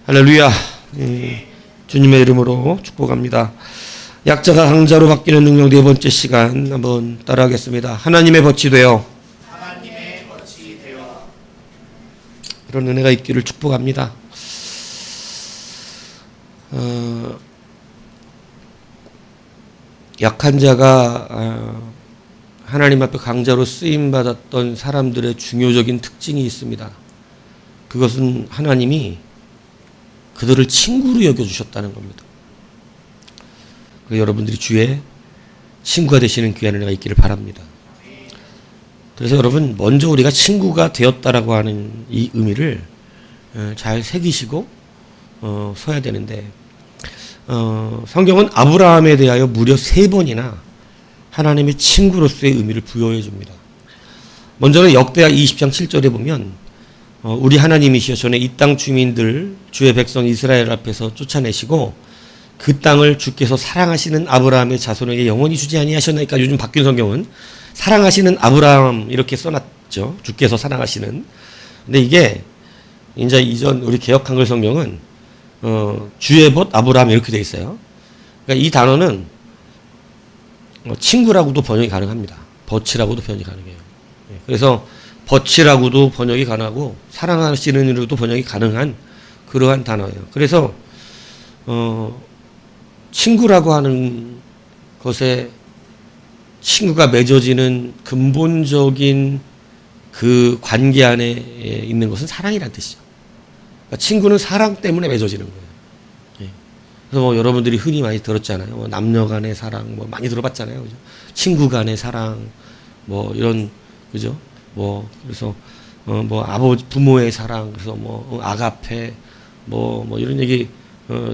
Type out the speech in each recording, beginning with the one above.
할렐루야. 주님의 이름으로 축복합니다. 약자가 강자로 바뀌는 능력 네 번째 시간 한번 따라하겠습니다. 하나님의 벗이 되어 이런 은혜가 있기를 축복합니다. 약한 자가 하나님 앞에 강자로 쓰임받았던 사람들의 중요적인 특징이 있습니다. 그것은 하나님이 그들을 친구로 여겨주셨다는 겁니다. 여러분들이 주의 친구가 되시는 귀한 은혜가 있기를 바랍니다. 그래서 여러분, 먼저 우리가 친구가 되었다라고 하는 이 의미를 잘 새기시고 서야 되는데, 성경은 아브라함에 대하여 무려 3번이나 하나님의 친구로서의 의미를 부여해 줍니다. 먼저는 역대하 20장 7절에 보면 우리 하나님이시여 전에 이 땅 주민들 주의 백성 이스라엘 앞에서 쫓아내시고 그 땅을 주께서 사랑하시는 아브라함의 자손에게 영원히 주지 아니하셨나이까. 요즘 바뀐 성경은 사랑하시는 아브라함 이렇게 써놨죠. 주께서 사랑하시는. 근데 이게 이제 이전 우리 개역 한글 성경은 주의 벗 아브라함 이렇게 돼 있어요. 그러니까 이 단어는 친구라고도 번역이 가능합니다. 벗이라고도 번역이 가능해요. 그래서 벗이라고도 번역이 가능하고 사랑하시는 이로도 번역이 가능한 그러한 단어예요. 그래서 친구라고 하는 것에 친구가 맺어지는 근본적인 그 관계 안에 있는 것은 사랑이라는 뜻이죠. 그러니까 친구는 사랑 때문에 맺어지는 거예요. 그래서 뭐 여러분들이 흔히 많이 들었잖아요. 뭐 남녀 간의 사랑, 뭐 많이 들어봤잖아요. 그죠? 친구 간의 사랑, 뭐 이런, 그죠? 뭐, 그래서, 뭐, 아버지, 부모의 사랑, 그래서 뭐, 아가페, 뭐, 이런 얘기,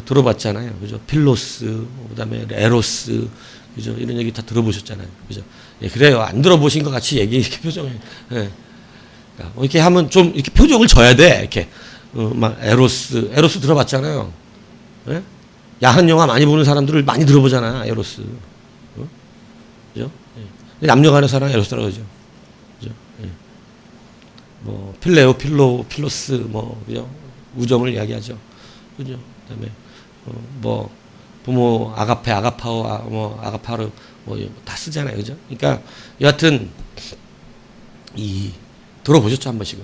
들어봤잖아요. 그죠? 필로스, 그 다음에 에로스, 그죠? 이런 얘기 다 들어보셨잖아요. 그죠? 예, 그래요. 안 들어보신 것 같이 이렇게 표정을, 예. 그러니까 이렇게 하면 좀, 이렇게 표정을 져야 돼. 이렇게. 막, 에로스 들어봤잖아요. 예? 야한 영화 많이 보는 사람들을 많이 들어보잖아, 에로스. 그죠? 예. 남녀 간의 사랑, 에로스라고 그러죠. 뭐 필로스 뭐 그죠? 우정을 이야기하죠. 그죠? 그다음에 뭐 부모 아가페, 아가파오, 뭐 아가파르 뭐 다 쓰잖아요. 그죠? 그러니까 여하튼 이 들어보셨죠, 한 번씩은.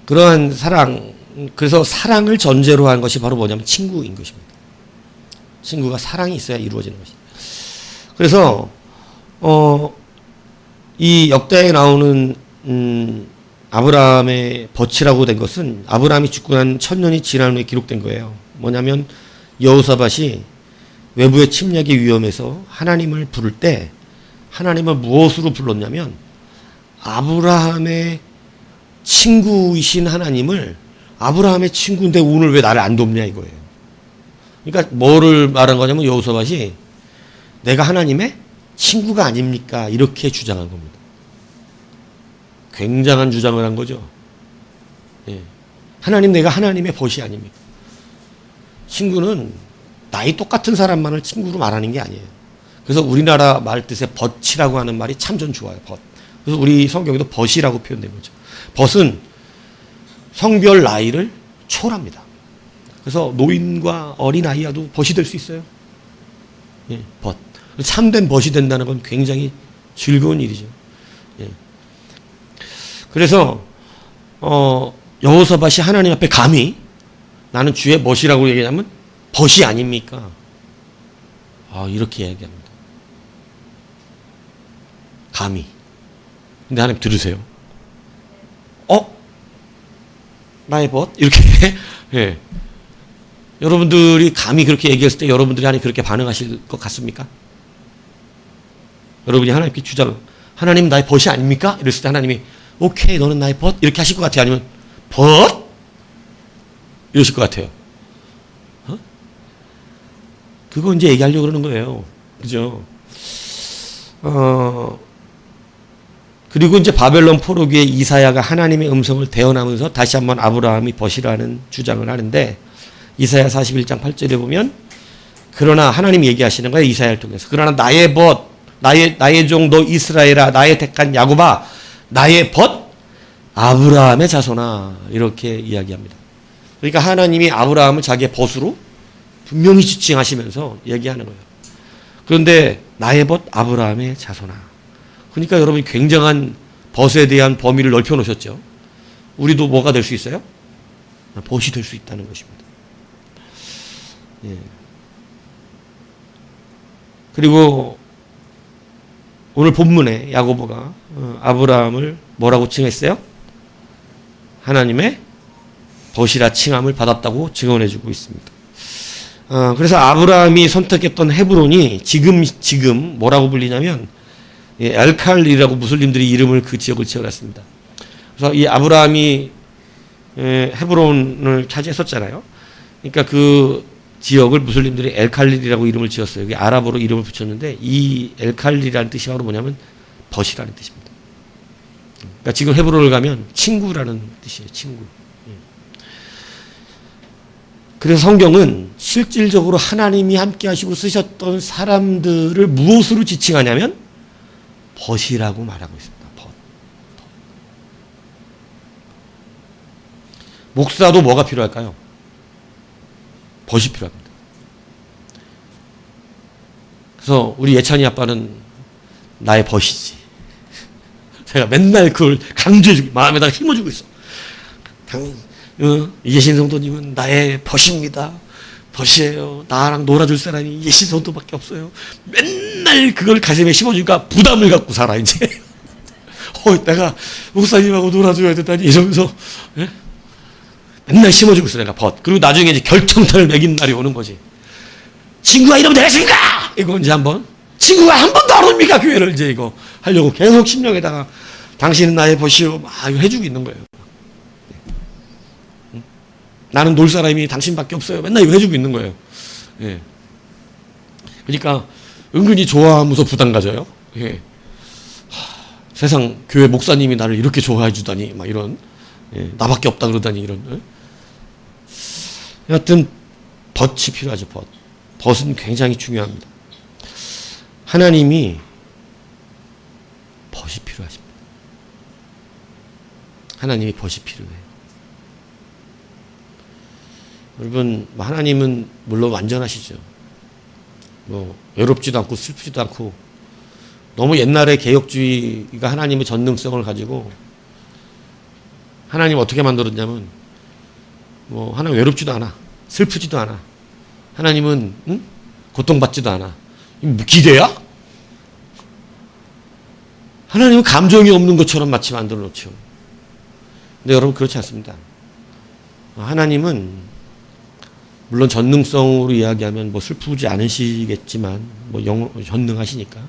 그러한 사랑, 그래서 사랑을 전제로 한 것이 바로 뭐냐면 친구인 것입니다. 친구가 사랑이 있어야 이루어지는 것이. 그래서 이 역대에 나오는 아브라함의 벗이라고 된 것은 아브라함이 죽고 난 1000년이 지난 후에 기록된 거예요. 뭐냐면 여호사밧이 외부의 침략의 위험에서 하나님을 부를 때 하나님을 무엇으로 불렀냐면 아브라함의 친구이신 하나님을 아브라함의 친구인데 오늘 왜 나를 안 돕냐 이거예요. 그러니까 뭐를 말한 거냐면 여호사밧이 내가 하나님의 친구가 아닙니까? 이렇게 주장한 겁니다. 굉장한 주장을 한 거죠. 예. 하나님, 내가 하나님의 벗이 아닙니까? 친구는 나이 똑같은 사람만을 친구로 말하는 게 아니에요. 그래서 우리나라 말 뜻의 벗이라고 하는 말이 참 전 좋아요. 벗. 그래서 우리 성경에도 벗이라고 표현된 거죠. 벗은 성별 나이를 초월합니다. 그래서 노인과 어린아이와도 벗이 될 수 있어요. 예, 벗. 참된 벗이 된다는 건 굉장히 즐거운 일이죠. 예. 그래서 여호사밧이 하나님 앞에 감히 나는 주의 벗이라고 얘기하면 벗이 아닙니까? 이렇게 얘기합니다. 감히. 근데 하나님 들으세요. 나의 벗? 이렇게. 예. 여러분들이 감히 그렇게 얘기했을 때 여러분들이 하나님 그렇게 반응하실 것 같습니까? 여러분이 하나님께 하나님 나의 벗이 아닙니까? 이랬을 때 하나님이 오케이, 너는 나의 벗? 이렇게 하실 것 같아요? 아니면 벗? 이러실 것 같아요? 그거 이제 얘기하려고 그러는 거예요. 그죠? 그리고 이제 바벨론 포로기에 이사야가 하나님의 음성을 대언하면서 다시 한번 아브라함이 벗이라는 주장을 하는데 이사야 41장 8절에 보면 그러나 하나님 얘기하시는 거예요. 이사야를 통해서. 그러나 나의 벗, 나의 종 너 이스라엘아, 나의 택한 야곱아, 나의 벗 아브라함의 자손아, 이렇게 이야기합니다. 그러니까 하나님이 아브라함을 자기의 벗으로 분명히 지칭하시면서 얘기하는 거예요. 그런데 나의 벗 아브라함의 자손아. 그러니까 여러분이 굉장한 벗에 대한 범위를 넓혀 놓으셨죠. 우리도 뭐가 될 수 있어요? 벗이 될 수 있다는 것입니다. 예. 그리고 오늘 본문에 야고보가 아브라함을 뭐라고 칭했어요? 하나님의 벗이라 칭함을 받았다고 증언해주고 있습니다. 그래서 아브라함이 선택했던 헤브론이 지금 뭐라고 불리냐면 엘칼리라고 무슬림들이 이름을 그 지역을 지어놨습니다. 그래서 이 아브라함이 헤브론을 차지했었잖아요. 그러니까 그 지역을 무슬림들이 엘칼리라고 이름을 지었어요. 여기 아랍어로 이름을 붙였는데 이 엘칼리라는 뜻이 바로 뭐냐면 벗이라는 뜻입니다. 그러니까 지금 헤브론을 가면 친구라는 뜻이에요. 친구. 그래서 성경은 실질적으로 하나님이 함께 하시고 쓰셨던 사람들을 무엇으로 지칭하냐면 벗이라고 말하고 있습니다. 벗. 목사도 뭐가 필요할까요? 벗이 필요합니다. 그래서 우리 예찬이 아빠는 나의 벗이지. 제가 맨날 그걸 강조해주고 마음에다가 힘어주고 있어. 예신 성도님은 나의 벗입니다. 벗이에요. 나랑 놀아줄 사람이 예신 성도밖에 없어요. 맨날 그걸 가슴에 심어주니까 부담을 갖고 살아 이제. 내가 목사님하고 놀아줘야 된다니 이러면서 맨날 심어주고 있어 내가 벗. 그리고 나중에 이제 결정타를 매긴 날이 오는 거지. 친구가 이러면 되겠습니까? 이거 이제 한번 친구가 한 번도 안 옵니까 교회를 이제 이거 하려고 계속 심령에다가 당신은 나의 벗이요 막 해주고 있는 거예요. 나는 놀 사람이 당신밖에 없어요. 맨날 이거 해주고 있는 거예요. 예. 그러니까 은근히 좋아하면서 부담 가져요. 예. 세상 교회 목사님이 나를 이렇게 좋아해 주다니 막 이런 나밖에 없다 그러다니 이런. 여하튼 벗이 필요하죠. 벗. 벗은 굉장히 중요합니다. 하나님이 벗이 필요하십니다. 하나님이 벗이 필요해요. 여러분, 하나님은 물론 완전하시죠. 외롭지도 않고 슬프지도 않고 너무 옛날의 개혁주의가 하나님의 전능성을 가지고 하나님 어떻게 만들었냐면 하나님 외롭지도 않아. 슬프지도 않아. 하나님은 고통받지도 않아. 이거 기대야? 하나님은 감정이 없는 것처럼 마치 만들어 놓죠. 근데 여러분 그렇지 않습니다. 하나님은 물론 전능성으로 이야기하면 슬프지 않으시겠지만 전능하시니까.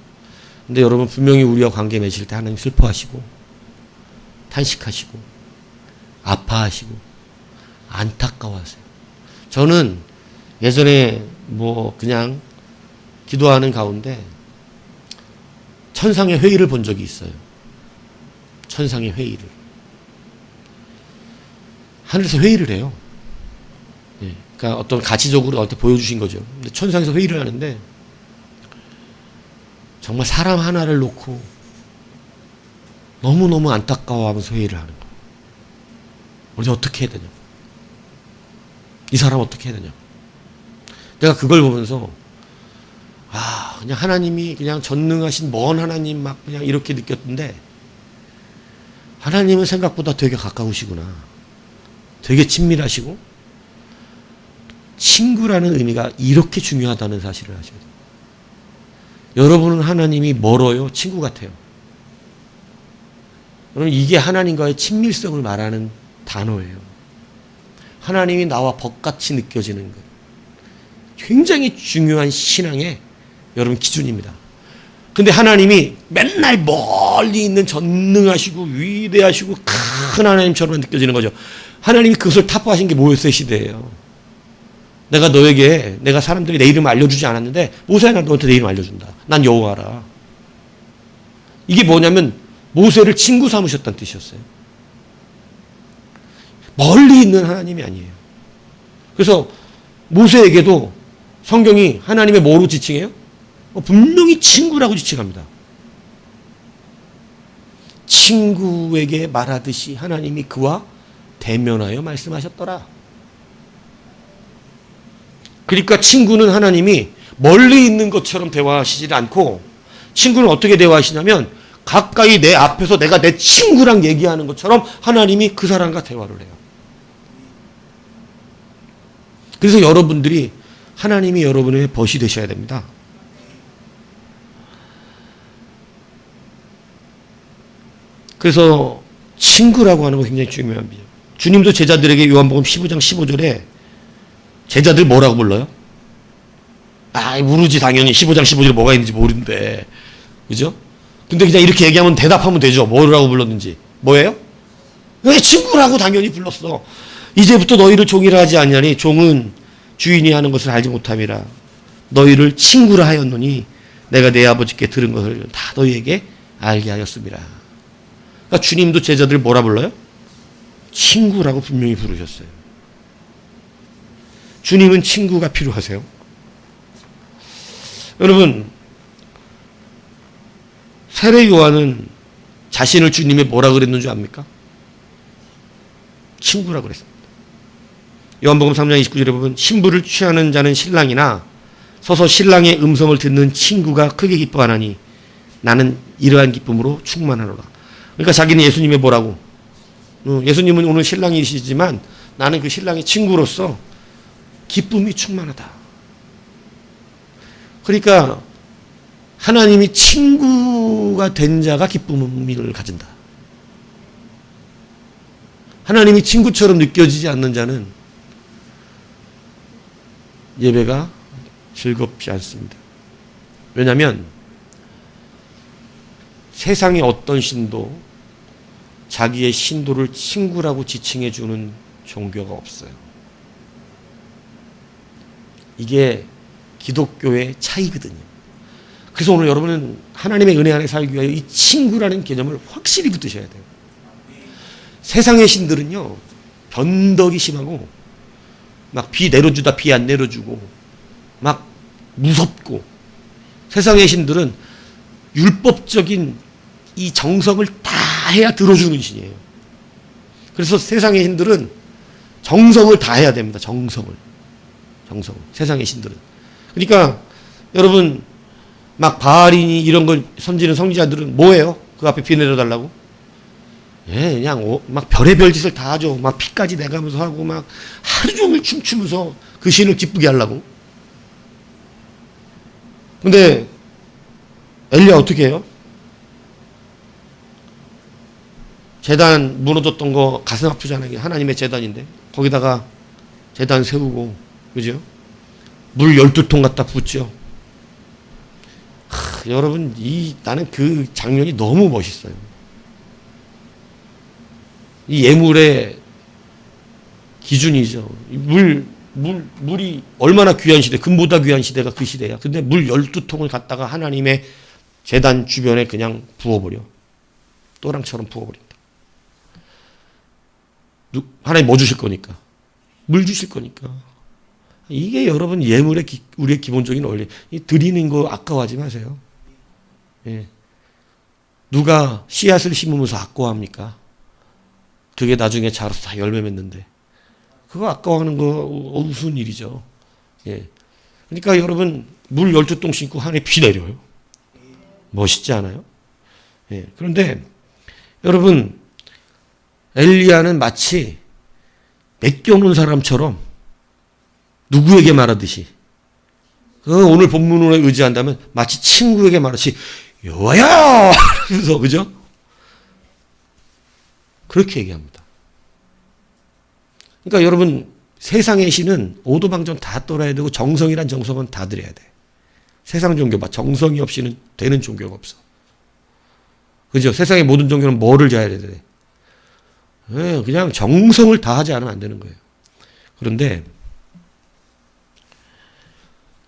근데 여러분 분명히 우리와 관계 맺을 때 하나님 슬퍼하시고 탄식하시고 아파하시고 안타까워하세요. 저는 예전에 그냥 기도하는 가운데 천상의 회의를 본 적이 있어요. 천상의 회의를. 하늘에서 회의를 해요. 그러니까 어떤 가치적으로 나한테 보여주신 거죠. 근데 천상에서 회의를 하는데 정말 사람 하나를 놓고 너무너무 안타까워하면서 회의를 하는 거예요. 우리 어떻게 해야 되냐? 이 사람 어떻게 해야 되냐? 내가 그걸 보면서 그냥 하나님이 그냥 전능하신 먼 하나님 막 그냥 이렇게 느꼈는데 하나님은 생각보다 되게 가까우시구나. 되게 친밀하시고 친구라는 의미가 이렇게 중요하다는 사실을 아셔야 돼요. 여러분은 하나님이 멀어요? 친구 같아요? 여러분 이게 하나님과의 친밀성을 말하는 단어예요. 하나님이 나와 벗같이 느껴지는 것. 굉장히 중요한 신앙의 여러분 기준입니다. 근데 하나님이 맨날 멀리 있는 전능하시고 위대하시고 큰 하나님처럼 느껴지는 거죠. 하나님이 그것을 타파하신 게 모세의 시대예요. 내가 사람들이 내 이름을 알려주지 않았는데 모세야 난 너한테 내 이름 알려준다. 난 여호와라. 이게 뭐냐면 모세를 친구 삼으셨다는 뜻이었어요. 멀리 있는 하나님이 아니에요. 그래서 모세에게도 성경이 하나님의 뭐로 지칭해요? 분명히 친구라고 지칭합니다. 친구에게 말하듯이 하나님이 그와 대면하여 말씀하셨더라. 그러니까 친구는 하나님이 멀리 있는 것처럼 대화하시지 않고 친구는 어떻게 대화하시냐면 가까이 내 앞에서 내가 내 친구랑 얘기하는 것처럼 하나님이 그 사람과 대화를 해요. 그래서 여러분들이 하나님이 여러분의 벗이 되셔야 됩니다. 그래서 친구라고 하는 거 굉장히 중요합니다. 주님도 제자들에게 요한복음 15장 15절에 제자들 뭐라고 불러요? 모르지 당연히 15장 15절에 뭐가 있는지 모르는데 그죠? 근데 그냥 이렇게 얘기하면 대답하면 되죠. 뭐라고 불렀는지. 뭐예요? 왜 친구라고 당연히 불렀어. 이제부터 너희를 종이라 하지 아니하니 종은 주인이 하는 것을 알지 못함이라. 너희를 친구라 하였노니 내가 내 아버지께 들은 것을 다 너희에게 알게 하였습니다. 그러니까 주님도 제자들 뭐라 불러요? 친구라고 분명히 부르셨어요. 주님은 친구가 필요하세요? 여러분, 세례 요한은 자신을 주님이 뭐라 그랬는 줄 압니까? 친구라 그랬습니다. 요한복음 3장 29절에 보면 신부를 취하는 자는 신랑이나 서서 신랑의 음성을 듣는 친구가 크게 기뻐하나니 나는 이러한 기쁨으로 충만하노라. 그러니까 자기는 예수님의 뭐라고? 예수님은 오늘 신랑이시지만 나는 그 신랑의 친구로서 기쁨이 충만하다. 그러니까 하나님이 친구가 된 자가 기쁨을 가진다. 하나님이 친구처럼 느껴지지 않는 자는 예배가 즐겁지 않습니다. 왜냐하면 세상의 어떤 신도 자기의 신도를 친구라고 지칭해 주는 종교가 없어요. 이게 기독교의 차이거든요. 그래서 오늘 여러분은 하나님의 은혜 안에 살기 위하여 이 친구라는 개념을 확실히 붙드셔야 돼요. 세상의 신들은요, 변덕이 심하고, 막 비 내려주다 비 안 내려주고, 막 무섭고, 세상의 신들은 율법적인 이 정성을 다 해야 들어주는 신이에요. 그래서 세상의 신들은 정성을 다 해야 됩니다. 정성을. 세상의 신들은. 그러니까 여러분 막 바알이니 이런 걸 섬기는 성지자들은 뭐예요? 그 앞에 비 내려달라고? 예, 그냥 막 별의별 짓을 다 하죠. 막 피까지 내가면서 하고 막 하루 종일 춤추면서 그 신을 기쁘게 하려고. 근데 엘리야 어떻게 해요? 제단 무너졌던 거 가슴 아프잖아요. 하나님의 제단인데 거기다가 제단 세우고, 그죠? 물 12통 갖다 붓죠. 여러분, 나는 그 장면이 너무 멋있어요. 이 예물의 기준이죠. 물이 얼마나 귀한 시대, 금보다 귀한 시대가 그 시대야. 근데 물 12통을 갖다가 하나님의 제단 주변에 그냥 부어버려. 또랑처럼 부어버린다. 하나님 뭐 주실 거니까? 물 주실 거니까. 이게 여러분 예물의 우리의 기본적인 원리. 드리는 거 아까워하지 마세요. 예. 누가 씨앗을 심으면서 아까워합니까? 그게 나중에 자라서 다 열매 맺는데. 그거 아까워하는 거 무슨 일이죠. 예. 그러니까 여러분 물 12통 싣고 하늘에 비 내려요. 멋있지 않아요? 예. 그런데 여러분 엘리야는 마치 맡겨놓은 사람처럼 누구에게 말하듯이, 오늘 본문으로 의지한다면 마치 친구에게 말하듯이 여호와야 그래서, 그죠? 그렇게 얘기합니다. 그러니까 여러분 세상의 신은 오도방정 다 떨어야 되고 정성이란 정성은 다 드려야 돼. 세상 종교 봐, 정성이 없이는 되는 종교가 없어. 그죠? 세상의 모든 종교는 뭐를 잘해야 돼? 그냥 정성을 다 하지 않으면 안 되는 거예요. 그런데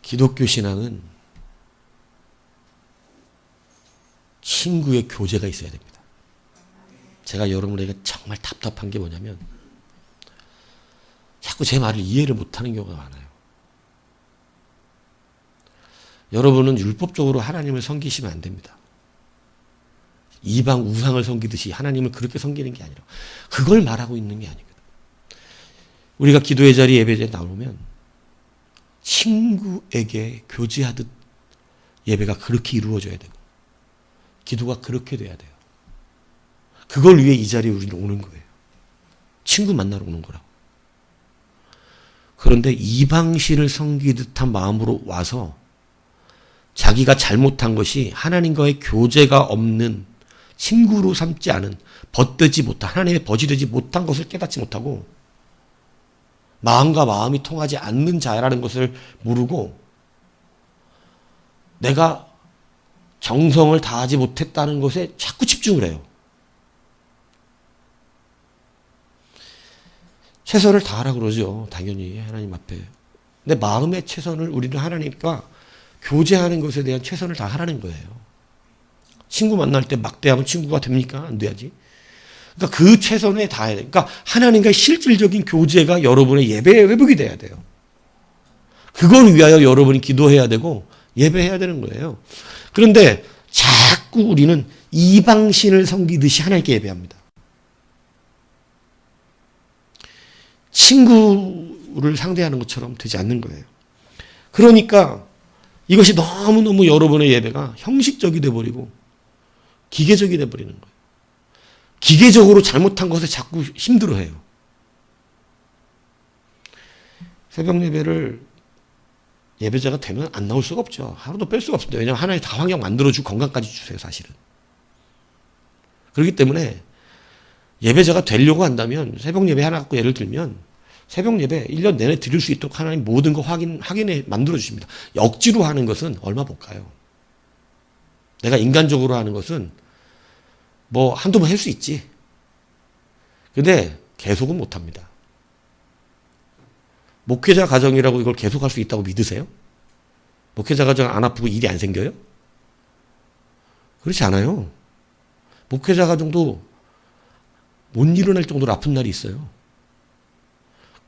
기독교 신앙은 친구의 교제가 있어야 됩니다. 제가 여러분에게 정말 답답한 게 뭐냐면 자꾸 제 말을 이해를 못하는 경우가 많아요. 여러분은 율법적으로 하나님을 섬기시면 안 됩니다. 이방 우상을 섬기듯이 하나님을 그렇게 섬기는 게 아니라 그걸 말하고 있는 게 아닙니다. 우리가 기도의 자리 예배에 나오면 친구에게 교제하듯 예배가 그렇게 이루어져야 되고 기도가 그렇게 돼야 돼요. 그걸 위해 이 자리에 우리는 오는 거예요. 친구 만나러 오는 거라고. 그런데 이방신을 섬기듯 한 마음으로 와서 자기가 잘못한 것이 하나님과의 교제가 없는 친구로 삼지 않은 벗되지 못한 하나님의 벗이 되지 못한 것을 깨닫지 못하고 마음과 마음이 통하지 않는 자라는 것을 모르고 내가 정성을 다하지 못했다는 것에 자꾸 집중을 해요. 최선을 다하라 그러죠. 당연히 하나님 앞에. 근데 마음의 최선을 우리는 하나님과 교제하는 것에 대한 최선을 다하라는 거예요. 친구 만날 때 막대하면 친구가 됩니까? 안 돼야지. 그러니까 그 최선에 다해야 돼요. 그러니까 하나님과의 실질적인 교제가 여러분의 예배의 회복이 돼야 돼요. 그걸 위하여 여러분이 기도해야 되고 예배해야 되는 거예요. 그런데 자꾸 우리는 이방신을 섬기듯이 하나님께 예배합니다. 친구를 상대하는 것처럼 되지 않는 거예요. 그러니까 이것이 너무너무 여러분의 예배가 형식적이 돼버리고 기계적이 돼버리는 거예요. 기계적으로 잘못한 것에 자꾸 힘들어해요. 새벽 예배를 예배자가 되면 안 나올 수가 없죠. 하루도 뺄 수가 없습니다. 왜냐하면 하나님 다 환경 만들어주고 건강까지 주세요, 사실은. 그렇기 때문에 예배자가 되려고 한다면 새벽 예배 하나 갖고 예를 들면 새벽 예배 1년 내내 드릴 수 있도록 하나님 모든 거 확인해 만들어주십니다. 억지로 하는 것은 얼마 못 가요. 내가 인간적으로 하는 것은 뭐 한두 번 할 수 있지. 근데 계속은 못 합니다. 목회자 가정이라고 이걸 계속 할 수 있다고 믿으세요? 목회자 가정 안 아프고 일이 안 생겨요? 그렇지 않아요. 목회자 가정도 못 일어날 정도로 아픈 날이 있어요.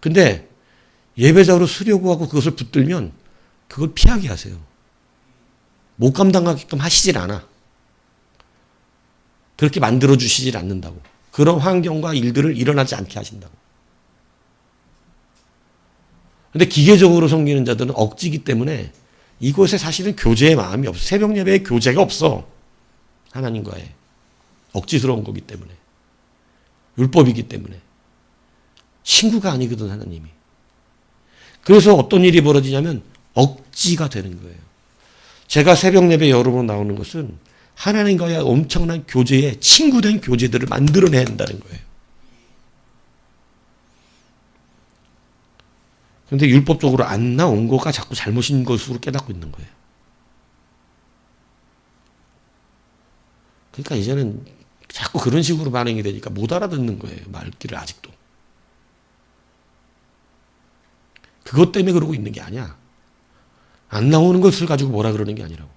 근데 예배자로 쓰려고 하고 그것을 붙들면 그걸 피하게 하세요. 못 감당하게끔 하시질 않아. 그렇게 만들어주시질 않는다고. 그런 환경과 일들을 일어나지 않게 하신다고. 근데 기계적으로 섬기는 자들은 억지기 때문에 이곳에 사실은 교제의 마음이 없어. 새벽 예배에 교제가 없어. 하나님과의. 억지스러운 거기 때문에. 율법이기 때문에. 친구가 아니거든, 하나님이. 그래서 어떤 일이 벌어지냐면 억지가 되는 거예요. 제가 새벽 예배 여러분 나오는 것은 하나님과의 엄청난 교제에 친구된 교제들을 만들어내야 한다는 거예요. 그런데 율법적으로 안 나온 거가 자꾸 잘못인 것으로 깨닫고 있는 거예요. 그러니까 이제는 자꾸 그런 식으로 반응이 되니까 못 알아듣는 거예요. 말귀를 아직도. 그것 때문에 그러고 있는 게 아니야. 안 나오는 것을 가지고 뭐라 그러는 게 아니라고.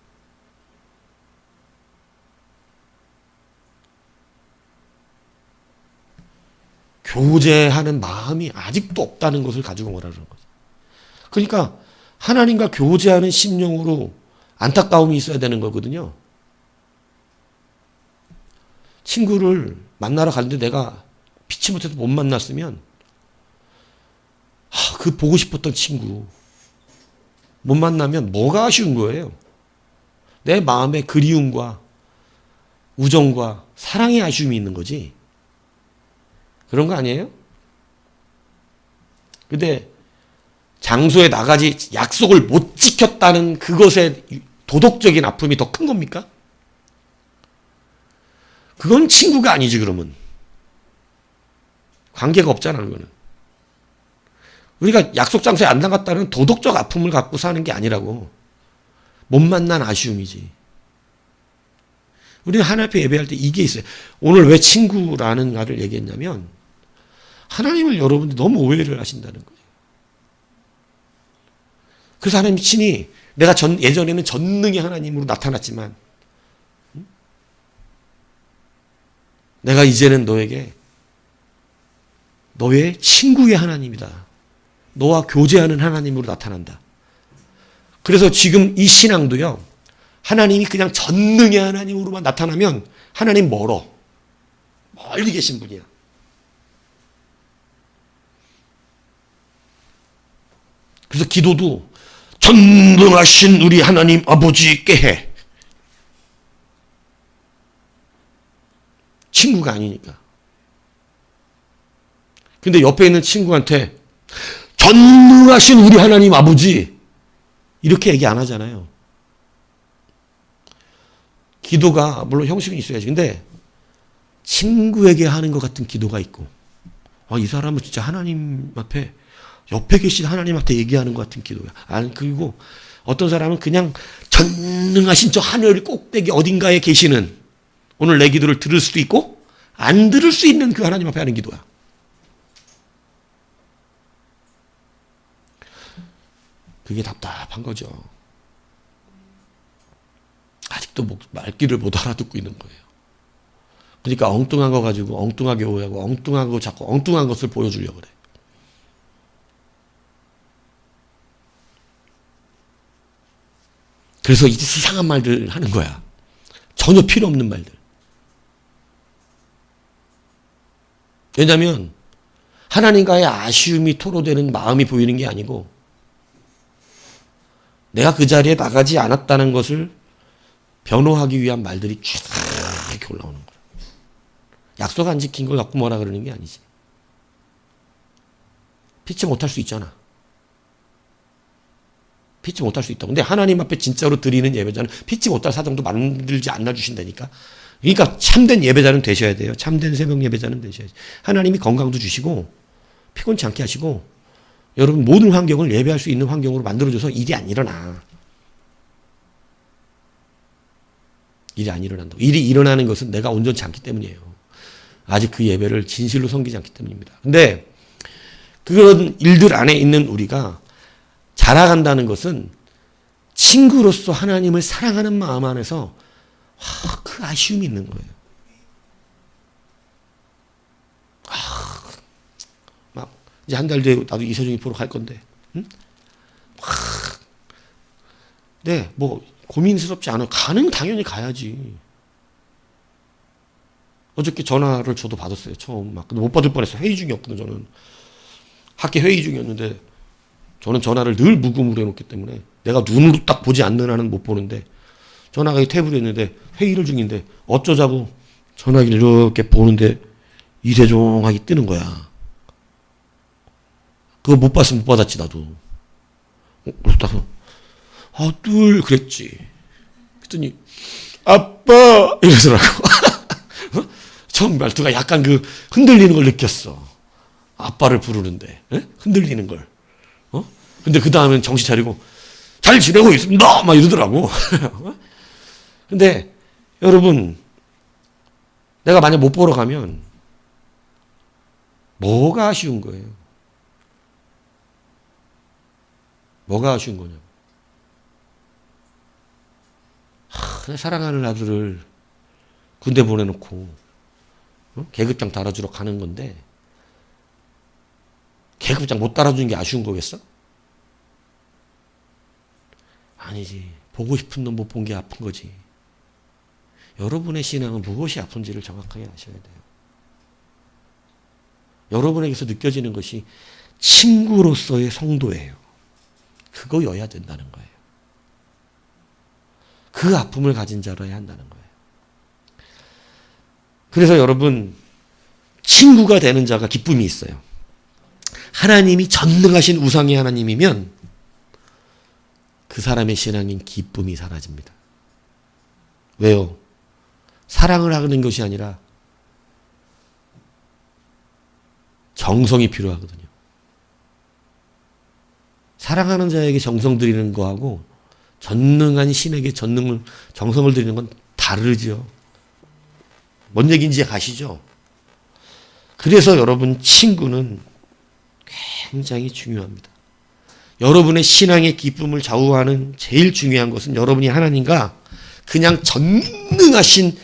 교제하는 마음이 아직도 없다는 것을 가지고 뭐라 그러는 거죠. 그러니까 하나님과 교제하는 심령으로 안타까움이 있어야 되는 거거든요. 친구를 만나러 갔는데 내가 피치 못해서 못 만났으면 그 보고 싶었던 친구 못 만나면 뭐가 아쉬운 거예요. 내 마음에 그리움과 우정과 사랑의 아쉬움이 있는 거지. 그런 거 아니에요? 근데 장소에 나가지 약속을 못 지켰다는 그것의 도덕적인 아픔이 더 큰 겁니까? 그건 친구가 아니지, 그러면. 관계가 없잖아, 그거는. 우리가 약속 장소에 안 나갔다는 도덕적 아픔을 갖고 사는 게 아니라고. 못 만난 아쉬움이지. 우리는 하나님 앞에 예배할 때 이게 있어요. 오늘 왜 친구라는 말을 얘기했냐면 하나님을 여러분들이 너무 오해를 하신다는 거예요. 그래서 하나님이 친히 내가 예전에는 전능의 하나님으로 나타났지만 내가 이제는 너에게 너의 친구의 하나님이다. 너와 교제하는 하나님으로 나타난다. 그래서 지금 이 신앙도요. 하나님이 그냥 전능의 하나님으로만 나타나면 하나님 멀어. 멀리 계신 분이야. 그래서 기도도 전능하신 우리 하나님 아버지께 해. 친구가 아니니까. 근데 옆에 있는 친구한테 전능하신 우리 하나님 아버지 이렇게 얘기 안 하잖아요. 기도가 물론 형식은 있어야지. 근데 친구에게 하는 것 같은 기도가 있고, 이 사람은 진짜 하나님 앞에, 옆에 계신 하나님한테 얘기하는 것 같은 기도야. 아니, 그리고 어떤 사람은 그냥 전능하신 저 하늘 꼭대기 어딘가에 계시는, 오늘 내 기도를 들을 수도 있고 안 들을 수 있는 그 하나님 앞에 하는 기도야. 그게 답답한 거죠. 아직도 말귀를 못 알아듣고 있는 거예요. 그러니까 엉뚱한 거 가지고 엉뚱하게 오해하고 엉뚱한 거 자꾸 엉뚱한 것을 보여주려고 그래. 그래서 이상한 말들 하는 거야. 전혀 필요 없는 말들. 왜냐하면 하나님과의 아쉬움이 토로되는 마음이 보이는 게 아니고 내가 그 자리에 나가지 않았다는 것을 변호하기 위한 말들이 쫙 이렇게 올라오는 거야. 약속 안 지킨 걸 갖고 뭐라 그러는 게 아니지. 피치 못할 수 있잖아. 피치 못할 수 있다. 근데 하나님 앞에 진짜로 드리는 예배자는 피치 못할 사정도 만들지 않아 주신다니까. 그러니까 참된 예배자는 되셔야 돼요. 참된 새벽 예배자는 되셔야지. 하나님이 건강도 주시고 피곤치 않게 하시고 여러분 모든 환경을 예배할 수 있는 환경으로 만들어줘서 일이 안 일어나. 일이 안 일어난다고. 일이 일어나는 것은 내가 온전치 않기 때문이에요. 아직 그 예배를 진실로 섬기지 않기 때문입니다. 근데 그런 일들 안에 있는 우리가 자라간다는 것은 친구로서 하나님을 사랑하는 마음 안에서 그 아쉬움이 있는 거예요. 막 이제 한 달 뒤에 나도 이세종이 보러 갈 건데, 응? 네, 뭐 고민스럽지 않아. 가는 당연히 가야지. 어저께 전화를 저도 받았어요. 처음 막 못 받을 뻔했어. 회의 중이었거든. 저는 학기 회의 중이었는데 저는 전화를 늘 무음으로 해놓기 때문에 내가 눈으로 딱 보지 않는 한은 못 보는데 전화가 이 테이블에 있는데 회의를 중인데 어쩌자고 전화기를 이렇게 보는데 이세종하기 뜨는 거야. 그거 못 봤으면 못 받았지 나도. 그렇다고 늘 그랬지. 그랬더니 아빠 이러더라고. 처음 말투가 약간 그 흔들리는 걸 느꼈어. 아빠를 부르는데 흔들리는 걸. 근데 그 다음엔 정신 차리고 잘 지내고 있습니다 막 이러더라고. 근데 여러분 내가 만약 못 보러 가면 뭐가 아쉬운 거예요? 뭐가 아쉬운 거냐고. 사랑하는 아들을 군대 보내놓고 계급장 달아주러 가는 건데 계급장 못 달아주는 게 아쉬운 거겠어? 아니지. 보고 싶은 놈 못 본 게 아픈 거지. 여러분의 신앙은 무엇이 아픈지를 정확하게 아셔야 돼요. 여러분에게서 느껴지는 것이 친구로서의 성도예요. 그거여야 된다는 거예요. 그 아픔을 가진 자라야 한다는 거예요. 그래서 여러분 친구가 되는 자가 기쁨이 있어요. 하나님이 전능하신 우상의 하나님이면 그 사람의 신앙인 기쁨이 사라집니다. 왜요? 사랑을 하는 것이 아니라 정성이 필요하거든요. 사랑하는 자에게 정성 들이는 거하고 전능한 신에게 정성을 들이는 건 다르죠. 뭔 얘기인지 가시죠? 그래서 여러분 친구는 굉장히 중요합니다. 여러분의 신앙의 기쁨을 좌우하는 제일 중요한 것은 여러분이 하나님과 그냥 전능하신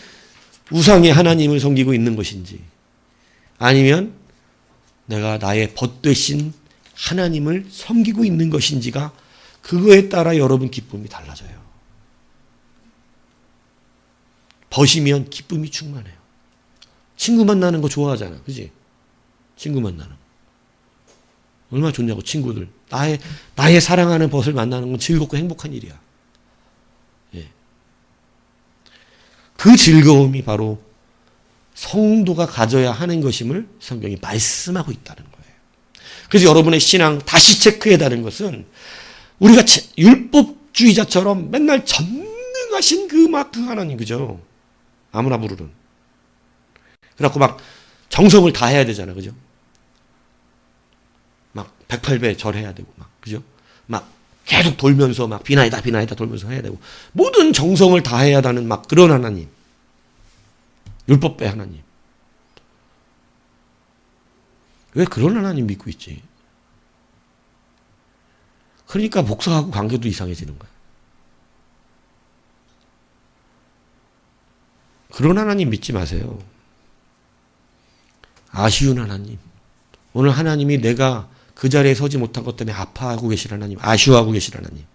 우상의 하나님을 섬기고 있는 것인지 아니면 내가 나의 벗되신 하나님을 섬기고 있는 것인지가 그거에 따라 여러분 기쁨이 달라져요. 벗이면 기쁨이 충만해요. 친구 만나는 거 좋아하잖아. 그지? 친구 만나는 거. 얼마나 좋냐고, 친구들. 나의 사랑하는 벗을 만나는 건 즐겁고 행복한 일이야. 예. 그 즐거움이 바로 성도가 가져야 하는 것임을 성경이 말씀하고 있다는 거예요. 그래서 여러분의 신앙 다시 체크해야 하는 것은 우리가 율법주의자처럼 맨날 전능하신 그 하나님, 그죠? 아무나 부르는. 그래갖고 막 정성을 다 해야 되잖아, 그죠? 막 108배 절해야 되고, 막, 그죠? 막 계속 돌면서 막 비나이다 돌면서 해야 되고, 모든 정성을 다 해야 하는 막 그런 하나님. 율법배 하나님. 왜 그런 하나님 믿고 있지? 그러니까 목사하고 관계도 이상해지는 거야. 그런 하나님 믿지 마세요. 아쉬운 하나님. 오늘 하나님이 내가 그 자리에 서지 못한 것 때문에 아파하고 계신 하나님, 아쉬워하고 계신 하나님.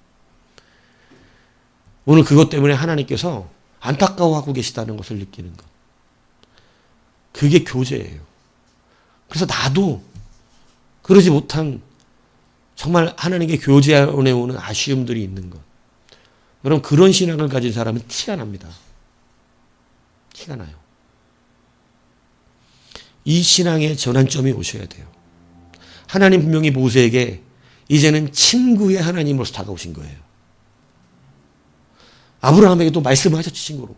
오늘 그것 때문에 하나님께서 안타까워하고 계시다는 것을 느끼는 것. 그게 교제예요. 그래서 나도 그러지 못한 정말 하나님께 교제 안에 오는 아쉬움들이 있는 것. 여러분, 그런 신앙을 가진 사람은 티가 납니다. 티가 나요. 이 신앙의 전환점이 오셔야 돼요. 하나님 분명히 모세에게 이제는 친구의 하나님으로서 다가오신 거예요. 아브라함에게도 말씀을 하셨죠, 친구로.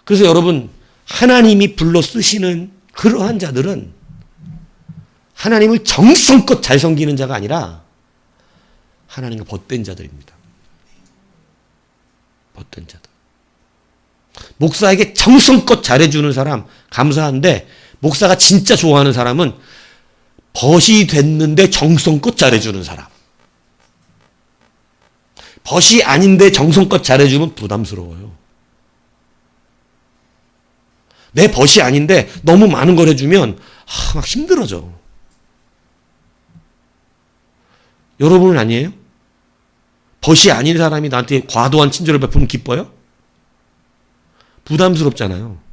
그래서 여러분, 하나님이 불러 쓰시는 그러한 자들은 하나님을 정성껏 잘 섬기는 자가 아니라 하나님과 벗된 자들입니다. 벗된 자들. 목사에게 정성껏 잘해주는 사람 감사한데, 목사가 진짜 좋아하는 사람은 벗이 됐는데 정성껏 잘해주는 사람. 벗이 아닌데 정성껏 잘해주면 부담스러워요. 내 벗이 아닌데 너무 많은 걸 해주면 막 힘들어져. 여러분은 아니에요? 벗이 아닌 사람이 나한테 과도한 친절을 베푸면 기뻐요? 부담스럽잖아요.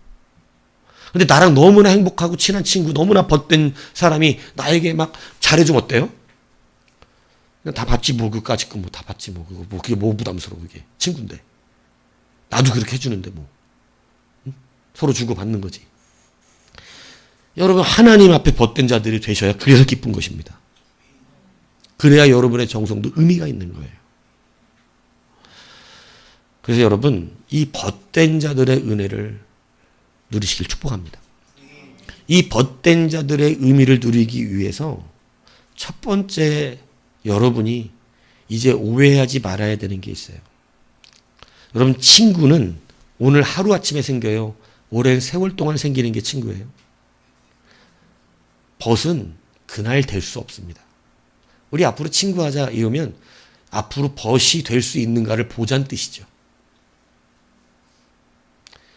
근데 나랑 너무나 행복하고 친한 친구, 너무나 벗된 사람이 나에게 막 잘해주면 어때요? 그냥 다 받지 뭐, 그까짓 거 뭐 다 받지 뭐, 그게 뭐 부담스러워, 그게. 친구인데. 나도 그렇게 해주는데 뭐. 응? 서로 주고받는 거지. 여러분, 하나님 앞에 벗된 자들이 되셔야 그래서 기쁜 것입니다. 그래야 여러분의 정성도 의미가 있는 거예요. 그래서 여러분, 이 벗된 자들의 은혜를 누리시길 축복합니다. 이 벗된 자들의 의미를 누리기 위해서 첫 번째 여러분이 이제 오해하지 말아야 되는 게 있어요. 여러분, 친구는 오늘 하루아침에 생겨요? 오랜 세월 동안 생기는 게 친구예요? 벗은 그날 될 수 없습니다. 우리 앞으로 친구하자 이러면 앞으로 벗이 될 수 있는가를 보자는 뜻이죠.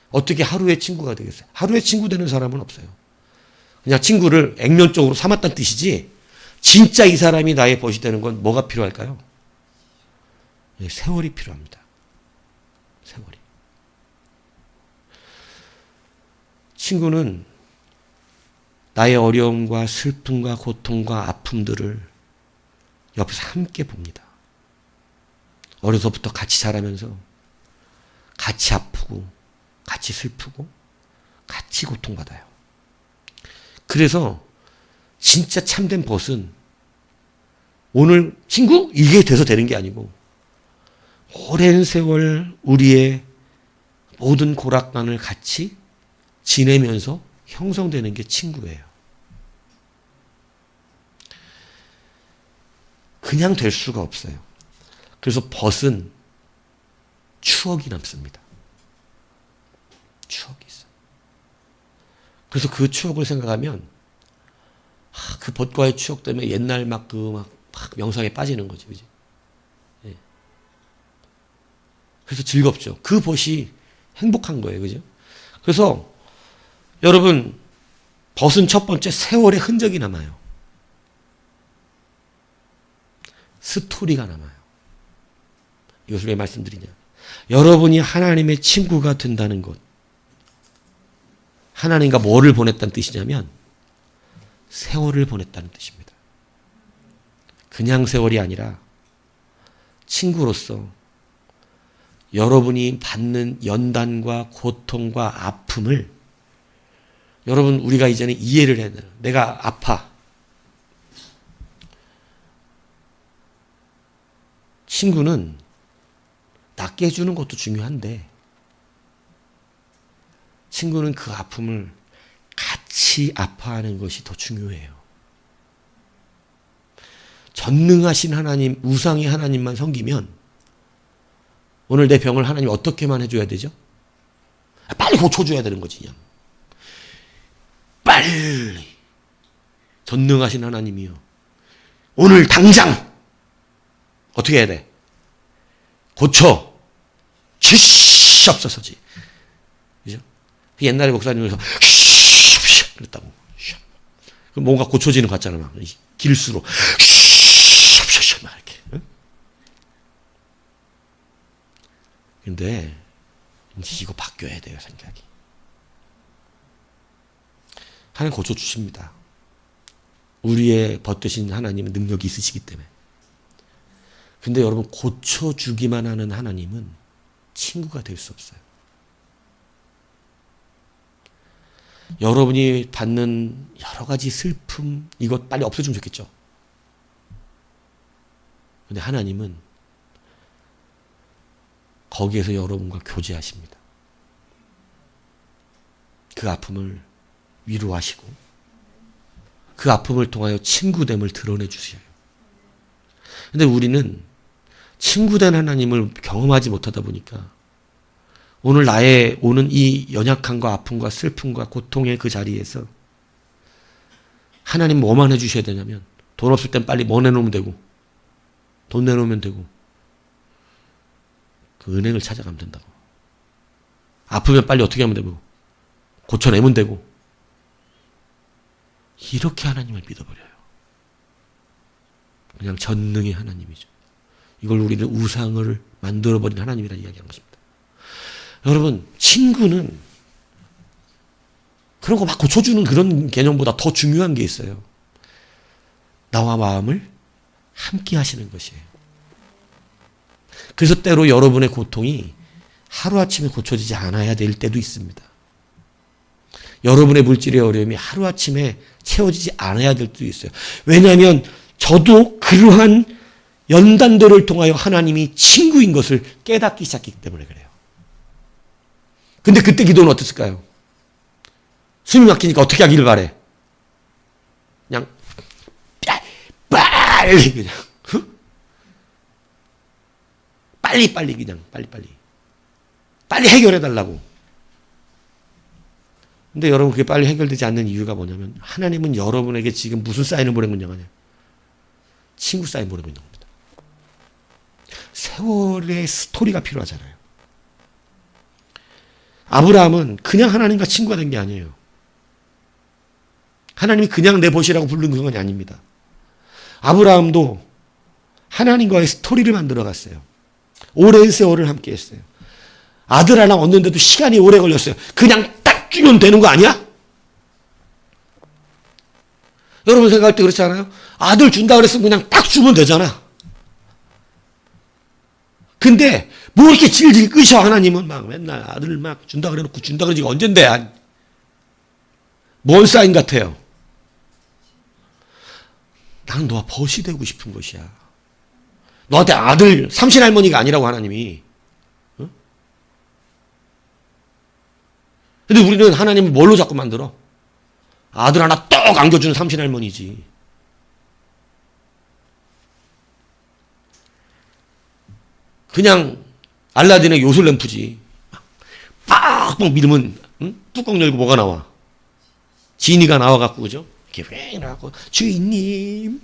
어떻게 하루에 친구가 되겠어요? 하루에 친구 되는 사람은 없어요. 그냥 친구를 액면적으로 삼았다는 뜻이지, 진짜 이 사람이 나의 벗이 되는 건 뭐가 필요할까요? 세월이 필요합니다. 세월이. 친구는 나의 어려움과 슬픔과 고통과 아픔들을 옆에서 함께 봅니다. 어려서부터 같이 자라면서 같이 아프고 같이 슬프고 같이 고통받아요. 그래서 진짜 참된 벗은 오늘 친구? 이게 돼서 되는 게 아니고 오랜 세월 우리의 모든 고락관을 같이 지내면서 형성되는 게 친구예요. 그냥 될 수가 없어요. 그래서 벗은 추억이 남습니다. 추억이 있어요. 그래서 그 추억을 생각하면 그 벗과의 추억 때문에 옛날 막 명상에 빠지는 거지, 그지? 예. 그래서 즐겁죠. 그 벗이 행복한 거예요, 그죠? 그래서 여러분, 벗은 첫 번째 세월의 흔적이 남아요. 스토리가 남아요. 이것을 왜 말씀드리냐? 여러분이 하나님의 친구가 된다는 것. 하나님과 뭐를 보냈다는 뜻이냐면 세월을 보냈다는 뜻입니다. 그냥 세월이 아니라 친구로서 여러분이 받는 연단과 고통과 아픔을 여러분 우리가 이제는 이해를 해야 돼요. 내가 아파. 친구는 낫게 해주는 것도 중요한데 친구는 그 아픔을 같이 아파하는 것이 더 중요해요. 전능하신 하나님, 우상의 하나님만 섬기면 오늘 내 병을 하나님 어떻게만 해줘야 되죠? 빨리 고쳐줘야 되는 거지. 그냥. 빨리. 전능하신 하나님이요. 오늘 당장 어떻게 해야 돼? 고쳐 주시옵소서지. 그죠? 옛날에 목사님께서 그랬다고. 그럼 뭔가 고쳐지는 것 같잖아. 막 길수로 막 이렇게. 근데 이제 이거 바뀌어야 돼요, 생각이. 하나님 고쳐주십니다. 우리의 벗되신 하나님은 능력이 있으시기 때문에. 근데 여러분, 고쳐주기만 하는 하나님은 친구가 될 수 없어요. 여러분이 받는 여러 가지 슬픔, 이것 빨리 없어지면 좋겠죠. 근데 하나님은 거기에서 여러분과 교제하십니다. 그 아픔을 위로하시고 그 아픔을 통하여 친구됨을 드러내 주셔요. 근데 우리는 친구된 하나님을 경험하지 못하다 보니까 오늘 나의 오는 이 연약함과 아픔과 슬픔과 고통의 그 자리에서 하나님 뭐만 해주셔야 되냐면 돈 없을 땐 빨리 뭐 내놓으면 되고 돈 내놓으면 되고 그 은행을 찾아가면 된다고. 아프면 빨리 어떻게 하면 되고 고쳐내면 되고 이렇게 하나님을 믿어버려요. 그냥 전능의 하나님이죠. 이걸 우리는 우상을 만들어버린 하나님이라 이야기하는 것입니다. 여러분, 친구는 그런 거 막 고쳐주는 그런 개념보다 더 중요한 게 있어요. 나와 마음을 함께 하시는 것이에요. 그래서 때로 여러분의 고통이 하루아침에 고쳐지지 않아야 될 때도 있습니다. 여러분의 물질의 어려움이 하루아침에 채워지지 않아야 될 때도 있어요. 왜냐하면 저도 그러한 연단들을 통하여 하나님이 친구인 것을 깨닫기 시작했기 때문에 그래요. 근데 그때 기도는 어땠을까요? 숨이 막히니까 어떻게 하기를 바래? 그냥 빨리 그냥 빨리 그냥 빨리 해결해 달라고. 근데 여러분 그게 빨리 해결되지 않는 이유가 뭐냐면 하나님은 여러분에게 지금 무슨 사인을 보내고 있는 거냐? 친구 사인 보내고 있는 겁니다. 세월의 스토리가 필요하잖아요. 아브라함은 그냥 하나님과 친구가 된 게 아니에요. 하나님이 그냥 내 벗이라고 부른 그건 아닙니다. 아브라함도 하나님과의 스토리를 만들어 갔어요. 오랜 세월을 함께 했어요. 아들 하나 얻는데도 시간이 오래 걸렸어요. 그냥 딱 주면 되는 거 아니야? 여러분 생각할 때 그렇지 않아요? 아들 준다 그랬으면 그냥 딱 주면 되잖아. 근데 뭐 이렇게 질질 끄셔. 하나님은 막 맨날 아들 막 준다 그래놓고 준다 그러지가 언젠데. 뭔 사인 같아요? 나는 너와 벗이 되고 싶은 것이야. 너한테 아들 삼신할머니가 아니라고 하나님이. 어? 근데 우리는 하나님을 뭘로 자꾸 만들어? 아들 하나 떡 안겨주는 삼신할머니지. 그냥 알라딘의 요술램프지. 빡빡 밀으면 응? 뚜껑 열고 뭐가 나와? 지니가 나와갖고 그죠? 이렇게 왜 나와갖고 주인님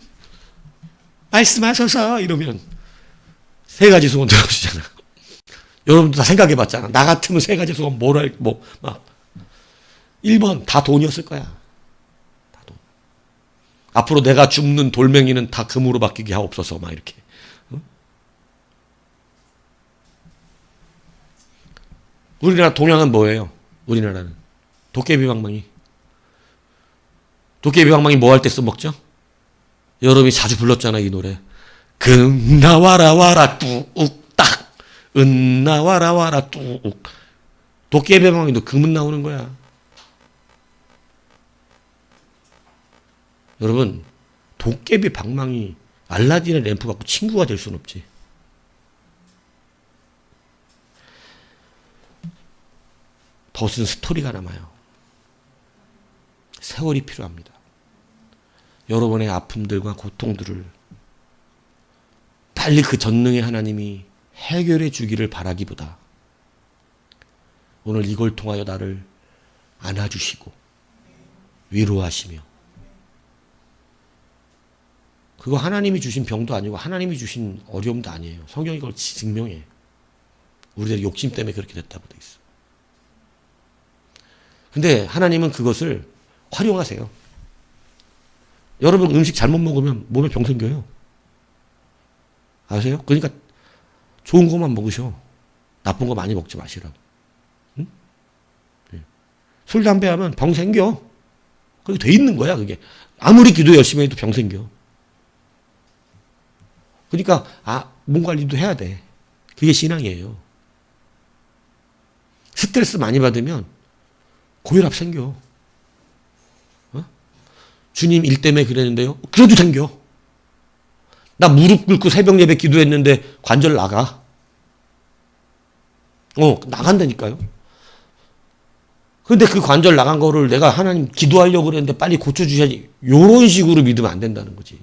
말씀하셔서 이러면 세 가지 소원 들어주잖아. 여러분도 다 생각해봤잖아. 나 같으면 세 가지 소원 막 1번 다 돈이었을 거야. 다 돈. 앞으로 내가 죽는 돌멩이는 다 금으로 바뀌게 하옵소서 막 이렇게. 응? 우리나라 동양은 뭐예요? 우리나라는 도깨비 방망이. 도깨비 방망이 뭐 할 때 써먹죠? 여러분이 자주 불렀잖아, 이 노래. 나와라 와라 뚝딱 나와라 와라 뚝. 도깨비 방망이도 금은 나오는 거야. 여러분, 도깨비 방망이 알라딘의 램프 갖고 친구가 될 수는 없지. 더 쓴 스토리가 남아요. 세월이 필요합니다. 여러분의 아픔들과 고통들을 빨리 그 전능의 하나님이 해결해 주기를 바라기보다 오늘 이걸 통하여 나를 안아주시고 위로하시며, 그거 하나님이 주신 병도 아니고 하나님이 주신 어려움도 아니에요. 성경이 그걸 증명해. 우리들의 욕심 때문에 그렇게 됐다고 돼 있어. 근데 하나님은 그것을 활용하세요. 여러분 음식 잘못 먹으면 몸에 병 생겨요. 아세요? 그러니까 좋은 것만 먹으셔. 나쁜 거 많이 먹지 마시라고. 응? 네. 술, 담배 하면 병 생겨. 그게 돼 있는 거야, 그게. 아무리 기도 열심히 해도 병 생겨. 그러니까, 몸 관리도 해야 돼. 그게 신앙이에요. 스트레스 많이 받으면 고혈압 생겨. 주님 일 때문에 그랬는데요. 그래도 생겨. 나 무릎 꿇고 새벽 예배 기도했는데 관절 나가. 나간다니까요. 근데 그 관절 나간 거를 내가 하나님 기도하려고 그랬는데 빨리 고쳐주셔야지. 요런 식으로 믿으면 안 된다는 거지.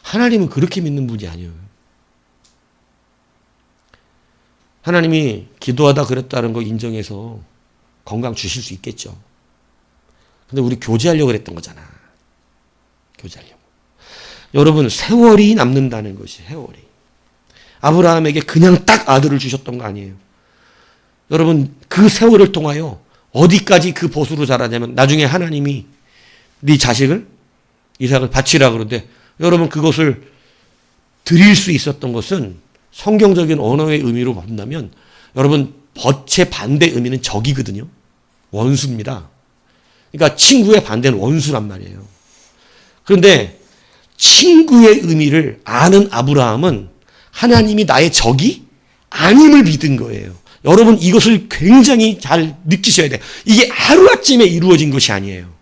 하나님은 그렇게 믿는 분이 아니에요. 하나님이 기도하다 그랬다는 거 인정해서 건강 주실 수 있겠죠. 근데 우리 교제하려고 그랬던 거잖아. 교제하려고. 여러분, 세월이 남는다는 것이, 세월이. 아브라함에게 그냥 딱 아들을 주셨던 거 아니에요. 여러분, 그 세월을 통하여 어디까지 그 보수로 자라냐면 나중에 하나님이 네 자식을, 이삭을 바치라 그러는데, 여러분 그것을 드릴 수 있었던 것은 성경적인 언어의 의미로 본다면, 여러분 벗의 반대 의미는 적이거든요. 원수입니다. 그러니까 친구의 반대는 원수란 말이에요. 그런데 친구의 의미를 아는 아브라함은 하나님이 나의 적이 아님을 믿은 거예요. 여러분 이것을 굉장히 잘 느끼셔야 돼요. 이게 하루아침에 이루어진 것이 아니에요.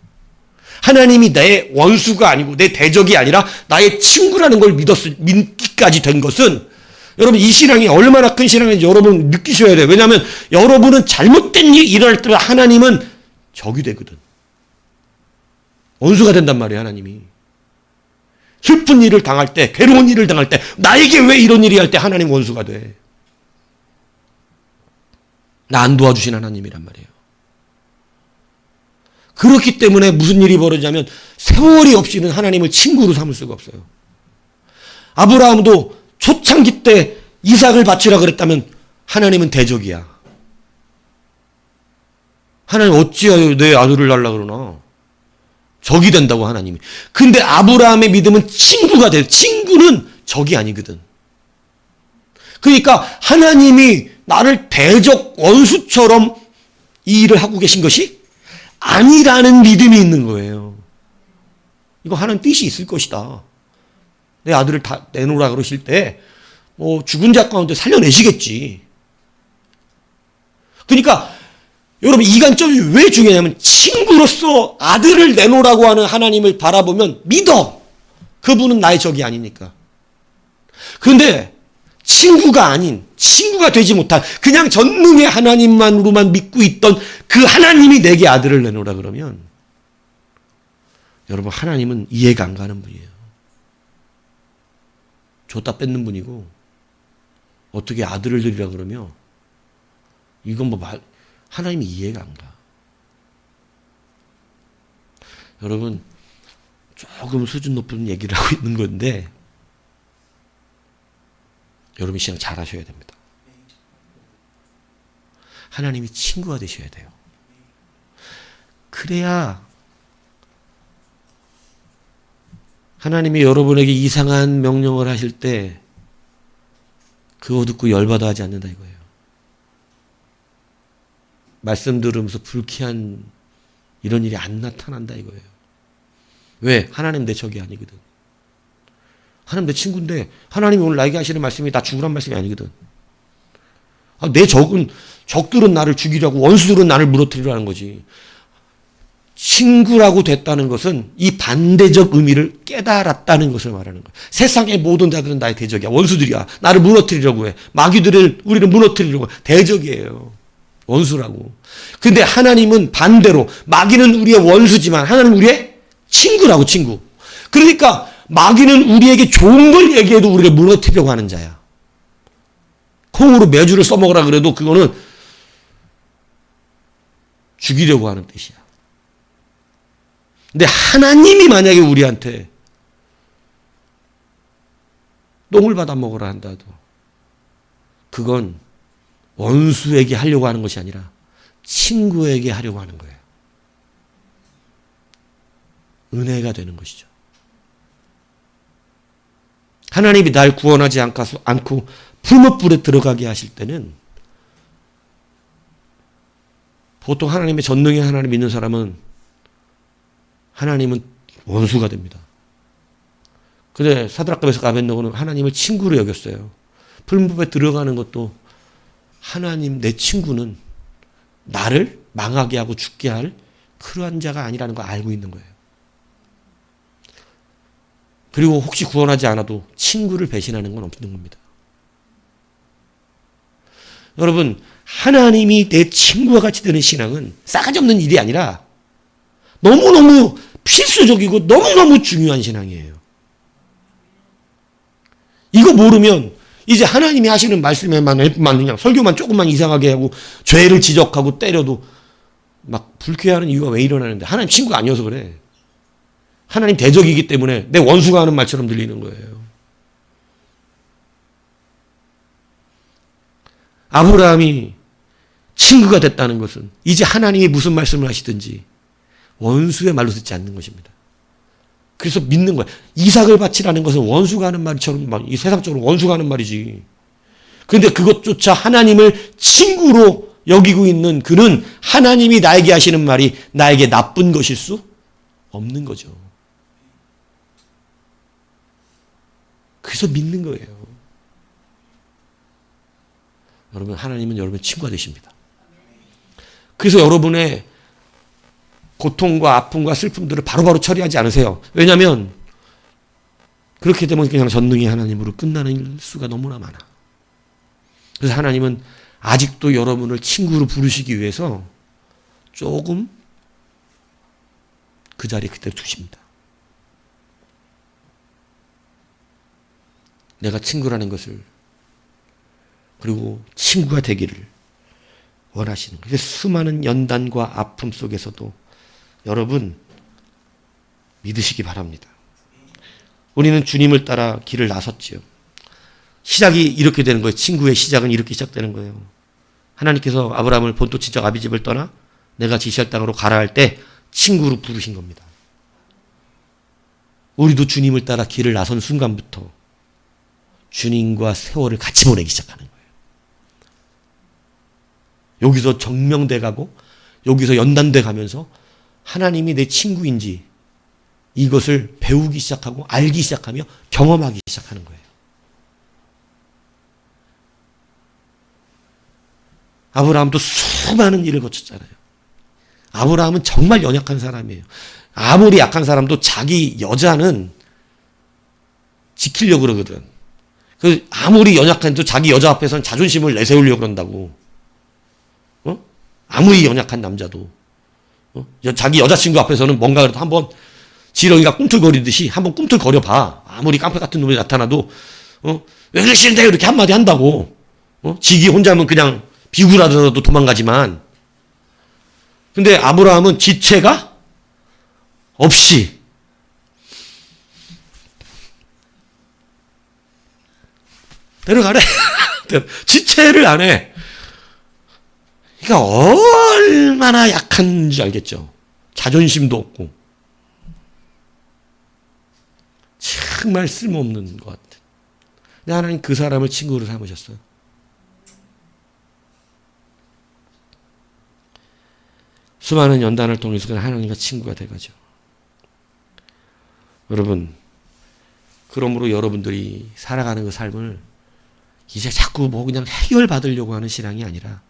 하나님이 내 원수가 아니고 내 대적이 아니라 나의 친구라는 걸 믿기까지 된 것은, 여러분 이 신앙이 얼마나 큰 신앙인지 여러분 느끼셔야 돼요. 왜냐하면 여러분은 잘못된 일이 일어날 때 하나님은 적이 되거든. 원수가 된단 말이에요, 하나님이. 슬픈 일을 당할 때, 괴로운 일을 당할 때, 나에게 왜 이런 일이 할 때 하나님 원수가 돼. 나 안 도와주신 하나님이란 말이에요. 그렇기 때문에 무슨 일이 벌어지냐면 세월이 없이는 하나님을 친구로 삼을 수가 없어요. 아브라함도 초창기 때 이삭을 바치라 그랬다면 하나님은 대적이야. 하나님 어찌하여 내 아들을 달라 그러나. 적이 된다고 하나님이. 근데 아브라함의 믿음은 친구가 돼. 친구는 적이 아니거든. 그러니까 하나님이 나를 대적 원수처럼 이 일을 하고 계신 것이 아니라는 믿음이 있는 거예요. 이거 하나님 뜻이 있을 것이다. 내 아들을 다 내놓으라 그러실 때 죽은 자 가운데 살려내시겠지. 그러니까 여러분 이 관점이 왜 중요하냐면 친구로서 아들을 내놓으라고 하는 하나님을 바라보면 믿어. 그분은 나의 적이 아니니까. 그런데 친구가 아닌, 친구가 되지 못한 그냥 전능의 하나님만으로만 믿고 있던 그 하나님이 내게 아들을 내놓으라 그러면 여러분 하나님은 이해가 안 가는 분이에요. 줬다 뺏는 분이고, 어떻게 아들을 드리라 그러면 이건 하나님이 이해가 안 가. 여러분 조금 수준 높은 얘기를 하고 있는 건데 여러분 신앙 잘 하셔야 됩니다. 하나님이 친구가 되셔야 돼요. 그래야 하나님이 여러분에게 이상한 명령을 하실 때 그거 듣고 열받아 하지 않는다 이거예요. 말씀 들으면서 불쾌한 이런 일이 안 나타난다 이거예요. 왜? 하나님 내 적이 아니거든. 하나님 내 친구인데 하나님이 오늘 나에게 하시는 말씀이 나 죽으란 말씀이 아니거든. 내 적들은 나를 죽이려고, 원수들은 나를 무너뜨리려는 거지. 친구라고 됐다는 것은 이 반대적 의미를 깨달았다는 것을 말하는 거예요. 세상의 모든 자들은 나의 대적이야. 원수들이야. 나를 무너뜨리려고 해. 마귀들을 우리를 무너뜨리려고 해. 대적이에요. 원수라고. 근데 하나님은 반대로 마귀는 우리의 원수지만 하나님은 우리의 친구라고, 친구. 그러니까 마귀는 우리에게 좋은 걸 얘기해도 우리를 무너뜨리려고 하는 자야. 콩으로 메주를 써먹으라 그래도 그거는 죽이려고 하는 뜻이야. 근데 하나님이 만약에 우리한테 똥을 받아 먹으라 한다도 그건 원수에게 하려고 하는 것이 아니라 친구에게 하려고 하는 거예요. 은혜가 되는 것이죠. 하나님이 날 구원하지 않고 풀무불에 들어가게 하실 때는 보통 하나님의 전능의 하나님 믿는 사람은 하나님은 원수가 됩니다. 근데 사드락과 아벤노고는 하나님을 친구로 여겼어요. 풀무불에 들어가는 것도 하나님 내 친구는 나를 망하게 하고 죽게 할 그러한 자가 아니라는 걸 알고 있는 거예요. 그리고 혹시 구원하지 않아도 친구를 배신하는 건 없는 겁니다. 여러분, 하나님이 내 친구와 같이 되는 신앙은 싸가지 없는 일이 아니라 너무너무 필수적이고 너무너무 중요한 신앙이에요. 이거 모르면 이제 하나님이 하시는 말씀에만 그냥 설교만 조금만 이상하게 하고 죄를 지적하고 때려도 막 불쾌해하는 이유가 왜 일어나는데 하나님 친구가 아니어서 그래. 하나님 대적이기 때문에 내 원수가 하는 말처럼 들리는 거예요. 아브라함이 친구가 됐다는 것은 이제 하나님이 무슨 말씀을 하시든지 원수의 말로 듣지 않는 것입니다. 그래서 믿는 거야. 이삭을 바치라는 것은 원수가 하는 말처럼 이 세상적으로 원수가 하는 말이지. 그런데 그것조차 하나님을 친구로 여기고 있는 그는 하나님이 나에게 하시는 말이 나에게 나쁜 것일 수 없는 거죠. 그래서 믿는 거예요. 여러분, 하나님은 여러분의 친구가 되십니다. 그래서 여러분의 고통과 아픔과 슬픔들을 바로바로 처리하지 않으세요. 왜냐하면 그렇게 되면 그냥 전능의 하나님으로 끝나는 수가 너무나 많아. 그래서 하나님은 아직도 여러분을 친구로 부르시기 위해서 조금 그 자리에 그대로 두십니다. 내가 친구라는 것을 그리고 친구가 되기를 원하시는 거예요. 그래서 수많은 연단과 아픔 속에서도 여러분 믿으시기 바랍니다. 우리는 주님을 따라 길을 나섰지요. 시작이 이렇게 되는 거예요. 친구의 시작은 이렇게 시작되는 거예요. 하나님께서 아브라함을 본토 친척 아비집을 떠나 내가 지시할 땅으로 가라 할 때 친구로 부르신 겁니다. 우리도 주님을 따라 길을 나선 순간부터 주님과 세월을 같이 보내기 시작하는 거예요. 여기서 정명돼 가고 여기서 연단돼 가면서 하나님이 내 친구인지 이것을 배우기 시작하고 알기 시작하며 경험하기 시작하는 거예요. 아브라함도 수많은 일을 거쳤잖아요. 아브라함은 정말 연약한 사람이에요. 아무리 약한 사람도 자기 여자는 지키려고 그러거든. 아무리 연약한도 자기 여자 앞에서는 자존심을 내세우려고 그런다고. 아무리 연약한 남자도. 자기 여자친구 앞에서는 뭔가 그래도 한번 지렁이가 꿈틀거리듯이 한번 꿈틀거려 봐. 아무리 깡패 같은 놈이 나타나도, 왜 그러시는데요? 이렇게 한마디 한다고. 지기 혼자면 그냥 비굴하더라도 도망가지만. 근데 아브라함은 지체가 없이 데려가래. 지체를 안 해. 그러니까 얼마나 약한지 알겠죠. 자존심도 없고 정말 쓸모없는 것 같아. 근데 하나님 그 사람을 친구로 삼으셨어요. 수많은 연단을 통해서 그냥 하나님과 친구가 돼가죠. 여러분, 그러므로 여러분들이 살아가는 그 삶을 이제 자꾸 뭐 그냥 해결받으려고 하는 신앙이 아니라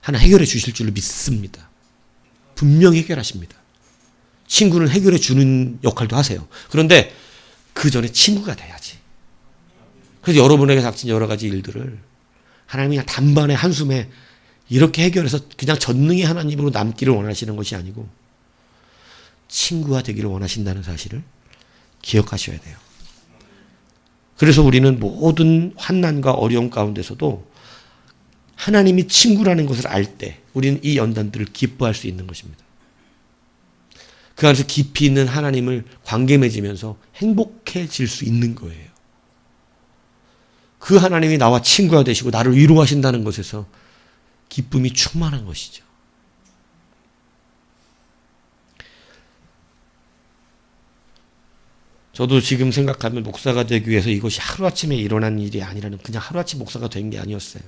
하나 해결해 주실 줄 믿습니다. 분명히 해결하십니다. 친구는 해결해 주는 역할도 하세요. 그런데 그 전에 친구가 돼야지. 그래서 여러분에게 닥친 여러 가지 일들을 하나님이 그냥 단번에 한숨에 이렇게 해결해서 그냥 전능의 하나님으로 남기를 원하시는 것이 아니고 친구가 되기를 원하신다는 사실을 기억하셔야 돼요. 그래서 우리는 모든 환난과 어려움 가운데서도 하나님이 친구라는 것을 알 때 우리는 이 연단들을 기뻐할 수 있는 것입니다. 그 안에서 깊이 있는 하나님을 관계 맺으면서 행복해질 수 있는 거예요. 그 하나님이 나와 친구가 되시고 나를 위로하신다는 것에서 기쁨이 충만한 것이죠. 저도 지금 생각하면 목사가 되기 위해서 이것이 하루아침에 일어난 일이 아니라는, 그냥 하루아침 목사가 된 게 아니었어요.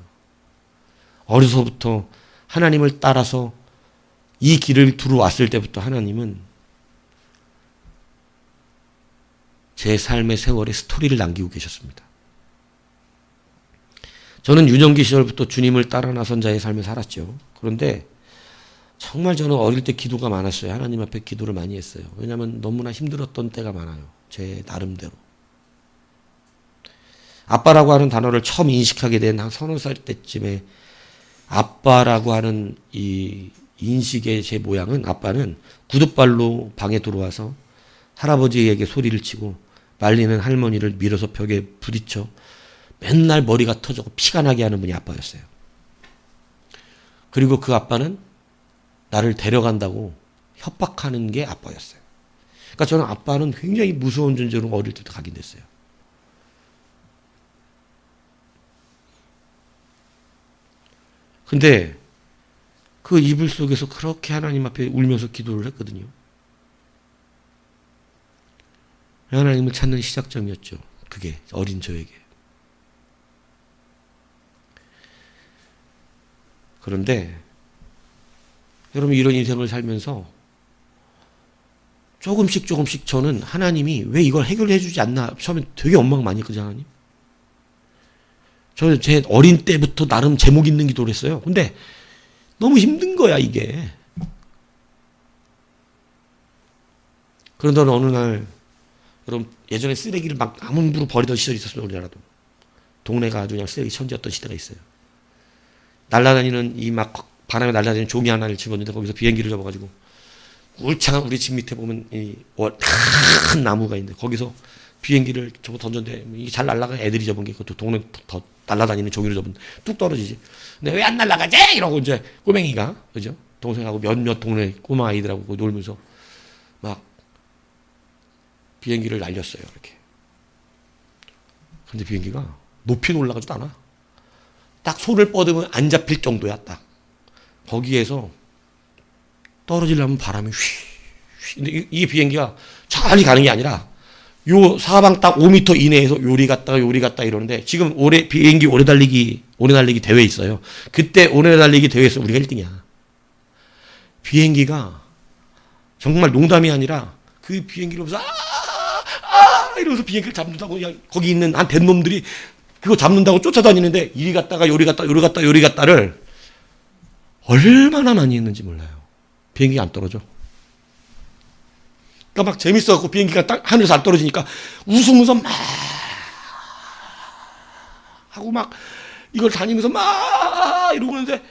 어려서부터 하나님을 따라서 이 길을 들어왔을 때부터 하나님은 제 삶의 세월에 스토리를 남기고 계셨습니다. 저는 유년기 시절부터 주님을 따라 나선 자의 삶을 살았죠. 그런데 정말 저는 어릴 때 기도가 많았어요. 하나님 앞에 기도를 많이 했어요. 왜냐하면 너무나 힘들었던 때가 많아요. 제 나름대로. 아빠라고 하는 단어를 처음 인식하게 된 한 30살 때쯤에 아빠라고 하는 이 인식의 제 모양은, 아빠는 구둣발로 방에 들어와서 할아버지에게 소리를 치고 말리는 할머니를 밀어서 벽에 부딪혀 맨날 머리가 터져고 피가 나게 하는 분이 아빠였어요. 그리고 그 아빠는 나를 데려간다고 협박하는 게 아빠였어요. 그러니까 저는 아빠는 굉장히 무서운 존재로 어릴 때부터 각인됐어요. 근데 그 이불 속에서 그렇게 하나님 앞에 울면서 기도를 했거든요. 하나님을 찾는 시작점이었죠. 그게 어린 저에게. 그런데 여러분, 이런 인생을 살면서 조금씩 저는 하나님이 왜 이걸 해결해 주지 않나 처음에 되게 원망 많이 했거든요. 하나님. 저는 제 어린 때부터 나름 제목 있는 기도를 했어요. 근데 너무 힘든 거야 이게. 그런데 어느 날, 여러분 예전에 쓰레기를 막 아무로 버리던 시절이 있었어요. 우리나라도. 동네가 아주 그냥 쓰레기 천지였던 시대가 있어요. 날아다니는 이 막 바람에 날아다니는 종이 하나를 집었는데 거기서 비행기를 접어가지고 울창한 우리 집 밑에 보면 이 큰 나무가 있는데 거기서 비행기를 접어 던졌는데 이게 잘 날아가. 애들이 접은 게 그것도 동네 더 날아다니는 종이로 접은 뚝 떨어지지. 근데 왜 안 날아가지? 이러고 이제 꼬맹이가, 그죠? 동생하고 몇몇 동네 꼬마 아이들하고 놀면서 막 비행기를 날렸어요. 이렇게. 근데 비행기가 높이 올라가지도 않아. 딱 손을 뻗으면 안 잡힐 정도야. 딱 거기에서 떨어지려면 바람이 휘. 근데 이 비행기가 천천히 가는 게 아니라 요 사방 딱 5m 이내에서 요리 갔다가 이러는데, 지금 비행기 오래 달리기 대회 있어요. 그때 오래 달리기 대회에서 우리가 1등이야. 비행기가 정말 농담이 아니라 그 비행기를 보면서 이러면서 비행기를 잡는다고, 그냥 거기 있는 한 된 놈들이 그거 잡는다고 쫓아다니는데 이리 갔다가 요리 갔다를 얼마나 많이 했는지 몰라요. 비행기가 안 떨어져. 그러니까 막 재밌어갖고 비행기가 딱 하늘에서 안 떨어지니까 웃으면서 막 하고 막 이걸 다니면서 막 이러고 있는데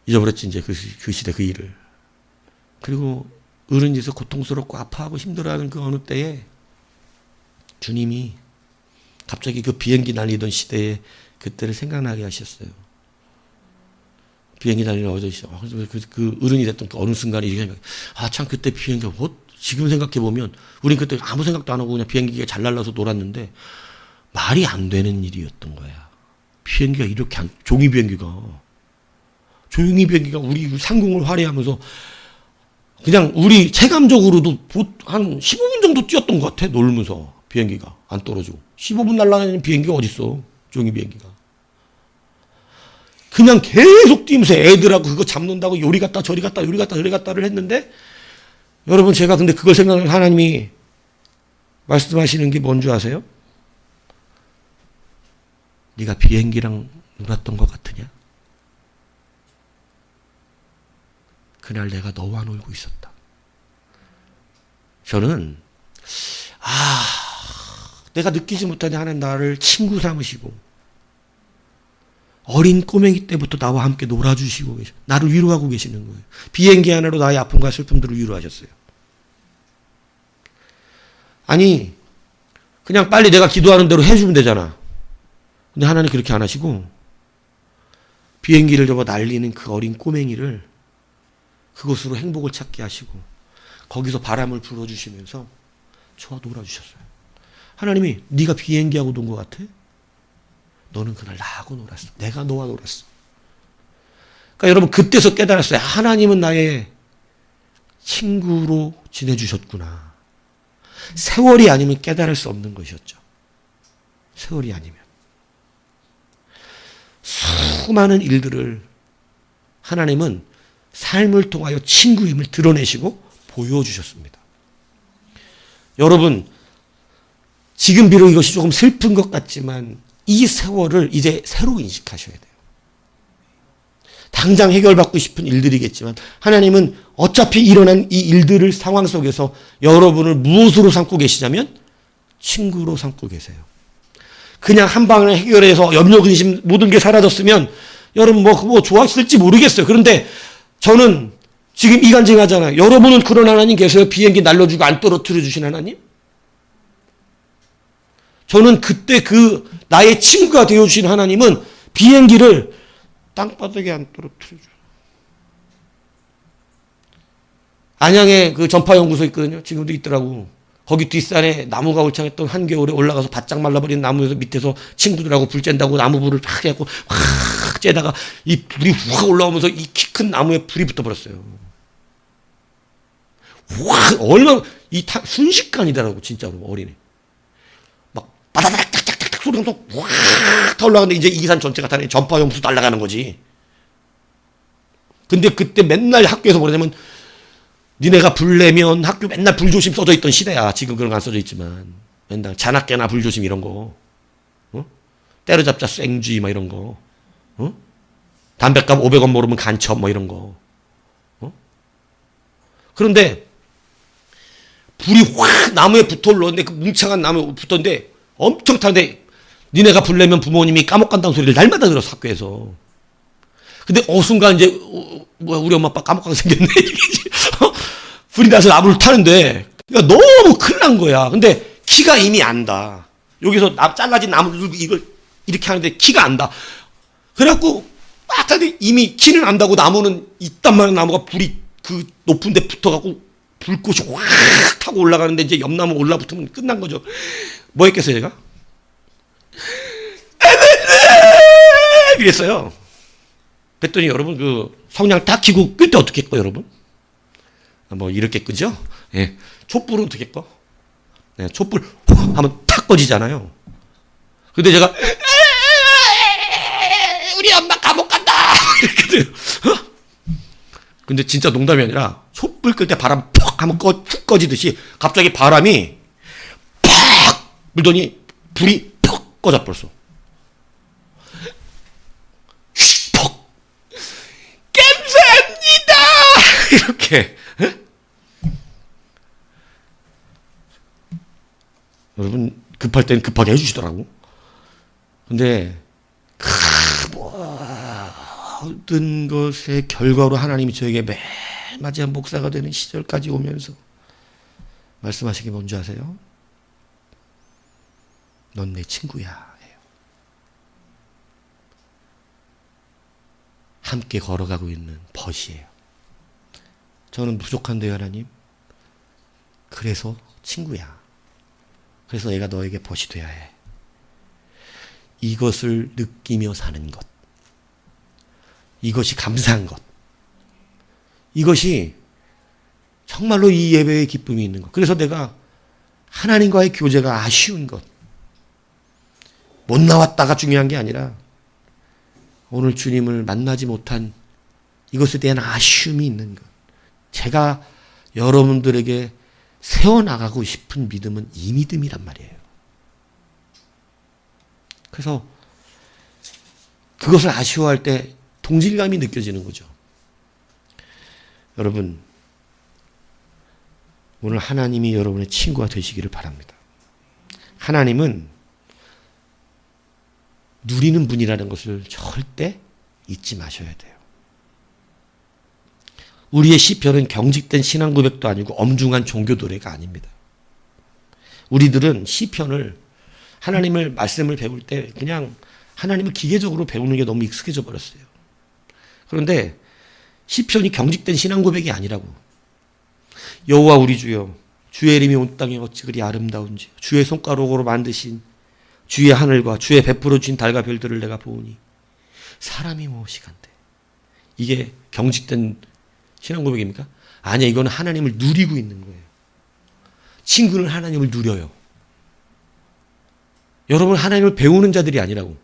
잊어버렸지 이제 그 시대 그 일을. 그리고 어른이서 고통스럽고 아파하고 힘들어하는 그 어느 때에 주님이 갑자기 그 비행기 날리던 시대에 그때를 생각나게 하셨어요. 비행기 날리는 어저씨, 그 어른이 됐던 그 어느 순간에 이렇게 생각해. 참 그때 비행기가 지금 생각해보면 우린 그때 아무 생각도 안 하고 그냥 비행기가 잘 날라서 놀았는데 말이 안 되는 일이었던 거야. 비행기가 이렇게 종이 비행기가 우리 상공을 활애하면서 그냥 우리 체감적으로도 한 15분 정도 뛰었던 것 같아. 놀면서 비행기가 안 떨어지고. 15분 날아다니는 비행기가 어딨어. 종이 비행기가. 그냥 계속 뛰면서 애들하고 그거 잡는다고 요리 갔다 저리 갔다 요리 갔다 저리 갔다를 했는데, 여러분 제가 근데 그걸 생각하면 하나님이 말씀하시는 게 뭔 줄 아세요? 네가 비행기랑 놀았던 것 같으냐? 그날 내가 너와 놀고 있었다. 저는 내가 느끼지 못하냐 하나님 나를 친구 삼으시고 어린 꼬맹이 때부터 나와 함께 놀아주시고 계셔. 나를 위로하고 계시는 거예요. 비행기 하나로 나의 아픔과 슬픔들을 위로하셨어요. 아니 그냥 빨리 내가 기도하는 대로 해주면 되잖아. 근데 하나님 그렇게 안 하시고 비행기를 접어 날리는 그 어린 꼬맹이를 그곳으로 행복을 찾게 하시고 거기서 바람을 불어주시면서 저와 놀아주셨어요. 하나님이 네가 비행기하고 논 것 같아? 너는 그날 나하고 놀았어. 내가 너와 놀았어. 그러니까 여러분 그때서 깨달았어요. 하나님은 나의 친구로 지내주셨구나. 세월이 아니면 깨달을 수 없는 것이었죠. 세월이 아니면. 수많은 일들을 하나님은 삶을 통하여 친구임을 드러내시고 보여주셨습니다. 여러분 지금 비록 이것이 조금 슬픈 것 같지만 이 세월을 이제 새로 인식하셔야 돼요. 당장 해결받고 싶은 일들이겠지만 하나님은 어차피 일어난 이 일들을 상황 속에서 여러분을 무엇으로 삼고 계시냐면 친구로 삼고 계세요. 그냥 한 방에 해결해서 염려, 근심 모든 게 사라졌으면 여러분 뭐 좋았을지 모르겠어요. 그런데 저는 지금 이간질하잖아요. 여러분은 그런 하나님 계세요? 비행기 날려주고 안 떨어뜨려 주신 하나님? 저는 그때 그 나의 친구가 되어주신 하나님은 비행기를 땅바닥에 안 떨어뜨려줘요. 안양에 그 전파연구소 있거든요. 지금도 있더라고. 거기 뒷산에 나무가 울창했던 한겨울에 올라가서 바짝 말라버린 나무에서 밑에서 친구들하고 불 쬐다고 나무불을 팍 해갖고 확 쬐다가 이 불이 확 올라오면서 이 키 큰 나무에 불이 붙어버렸어요. 와, 얼마나 순식간이더라고 진짜로 어린애. 막 바다닥 짝짝짝 소리 나면서 확 올라가는데 이제 이 산 전체가 다 전파연구소 날아가는 거지. 근데 그때 맨날 학교에서 뭐냐면 니네가 불 내면 학교 맨날 불조심 써져 있던 시대야. 지금 그런 거 안 써져 있지만 맨날 잔악깨나 불조심 이런 거, 때려잡자 쌩쥐 막 이런 거, 담뱃값 500원 모르면 간첩 뭐 이런 거. 그런데 불이 확 나무에 붙어 올라오는데 그 뭉창한 나무에 붙었는데 엄청 타는데 니네가 불 내면 부모님이 감옥 간다는 소리를 날마다 들었어 학교에서. 근데 순간 이제 우리 엄마 아빠 감옥 가게 생겼네. 불이 나서 나무를 타는데 그러니까 너무 큰일 난 거야. 근데 키가 이미 안다. 여기서 잘라진 나무를 이걸 이렇게 하는데 키가 안다. 그래갖고 막 하는데 이미 키는 안다고 나무는 이딴 많은 나무가 불이 그 높은 데 붙어갖고 불꽃이 확 타고 올라가는데 이제 옆나무 올라붙으면 끝난 거죠. 뭐 했겠어요 제가? 이랬어요. 그랬더니 여러분 그 성냥 딱 켜고 끌 때 어떻게 꺼 여러분? 뭐 이렇게 끄죠? 예. 촛불은 어떻게 꺼? 네, 촛불 하면 탁 꺼지잖아요. 근데 제가 우리 엄마 감옥 간다 이렇게 돼요. 근데 진짜 농담이 아니라 촛불 끌 때 바람 퍽 하면 푹 꺼지듯이 갑자기 바람이 팍 불더니 불이 퍽 꺼져 버렸어. 퍽 감사합니다 이렇게. 여러분 급할 땐 급하게 해주시더라고. 근데 모든 것의 결과로 하나님이 저에게 맨 맞이한 목사가 되는 시절까지 오면서 말씀하신 게 뭔지 아세요? 넌 내 친구야. 함께 걸어가고 있는 벗이에요. 저는 부족한데요 하나님. 그래서 친구야. 그래서 내가 너에게 벗이 돼야 해. 이것을 느끼며 사는 것. 이것이 감사한 것. 이것이 정말로 이 예배의 기쁨이 있는 것. 그래서 내가 하나님과의 교제가 아쉬운 것. 못 나왔다가 중요한 게 아니라 오늘 주님을 만나지 못한 이것에 대한 아쉬움이 있는 것. 제가 여러분들에게 세워나가고 싶은 믿음은 이 믿음이란 말이에요. 그래서 그것을 아쉬워할 때 동질감이 느껴지는 거죠. 여러분, 오늘 하나님이 여러분의 친구가 되시기를 바랍니다. 하나님은 누리는 분이라는 것을 절대 잊지 마셔야 돼요. 우리의 시편은 경직된 신앙 고백도 아니고 엄중한 종교 노래가 아닙니다. 우리들은 시편을 하나님을 말씀을 배울 때 그냥 하나님을 기계적으로 배우는 게 너무 익숙해져 버렸어요. 그런데 시편이 경직된 신앙 고백이 아니라고. 여호와 우리 주여, 주의 이름이 온 땅에 어찌 그리 아름다운지, 주의 손가락으로 만드신 주의 하늘과 주의 베풀어 주신 달과 별들을 내가 보오니 사람이 무엇이간데. 이게 경직된 신앙 고백입니까? 아니야, 이거는 하나님을 누리고 있는 거예요. 친구는 하나님을 누려요. 여러분, 하나님을 배우는 자들이 아니라고.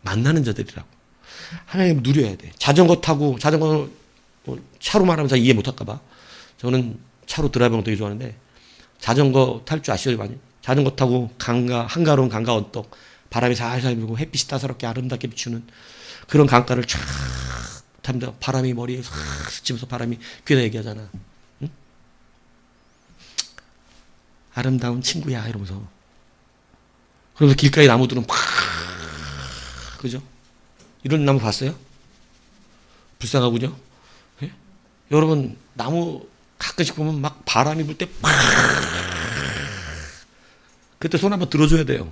만나는 자들이라고. 하나님을 누려야 돼. 자전거 타고, 자전거 차로 말하면 잘 이해 못할까 봐. 저는 차로 드라이브하는 거 되게 좋아하는데, 자전거 탈 줄 아시죠? 많이? 자전거 타고 한가로운 강가 언덕, 바람이 살살 불고 햇빛이 따사롭게 아름답게 비추는 그런 강가를 쫙 탑니다. 바람이 머리에 싹 스치면서 바람이 귀에다 얘기하잖아. 응? 아름다운 친구야 이러면서. 그러면서 길가에 나무들은 팍, 그죠? 이런 나무 봤어요? 불쌍하군요. 예? 여러분, 나무 가끔씩 보면 막 바람이 불 때 팍, 그때 손 한번 들어줘야 돼요.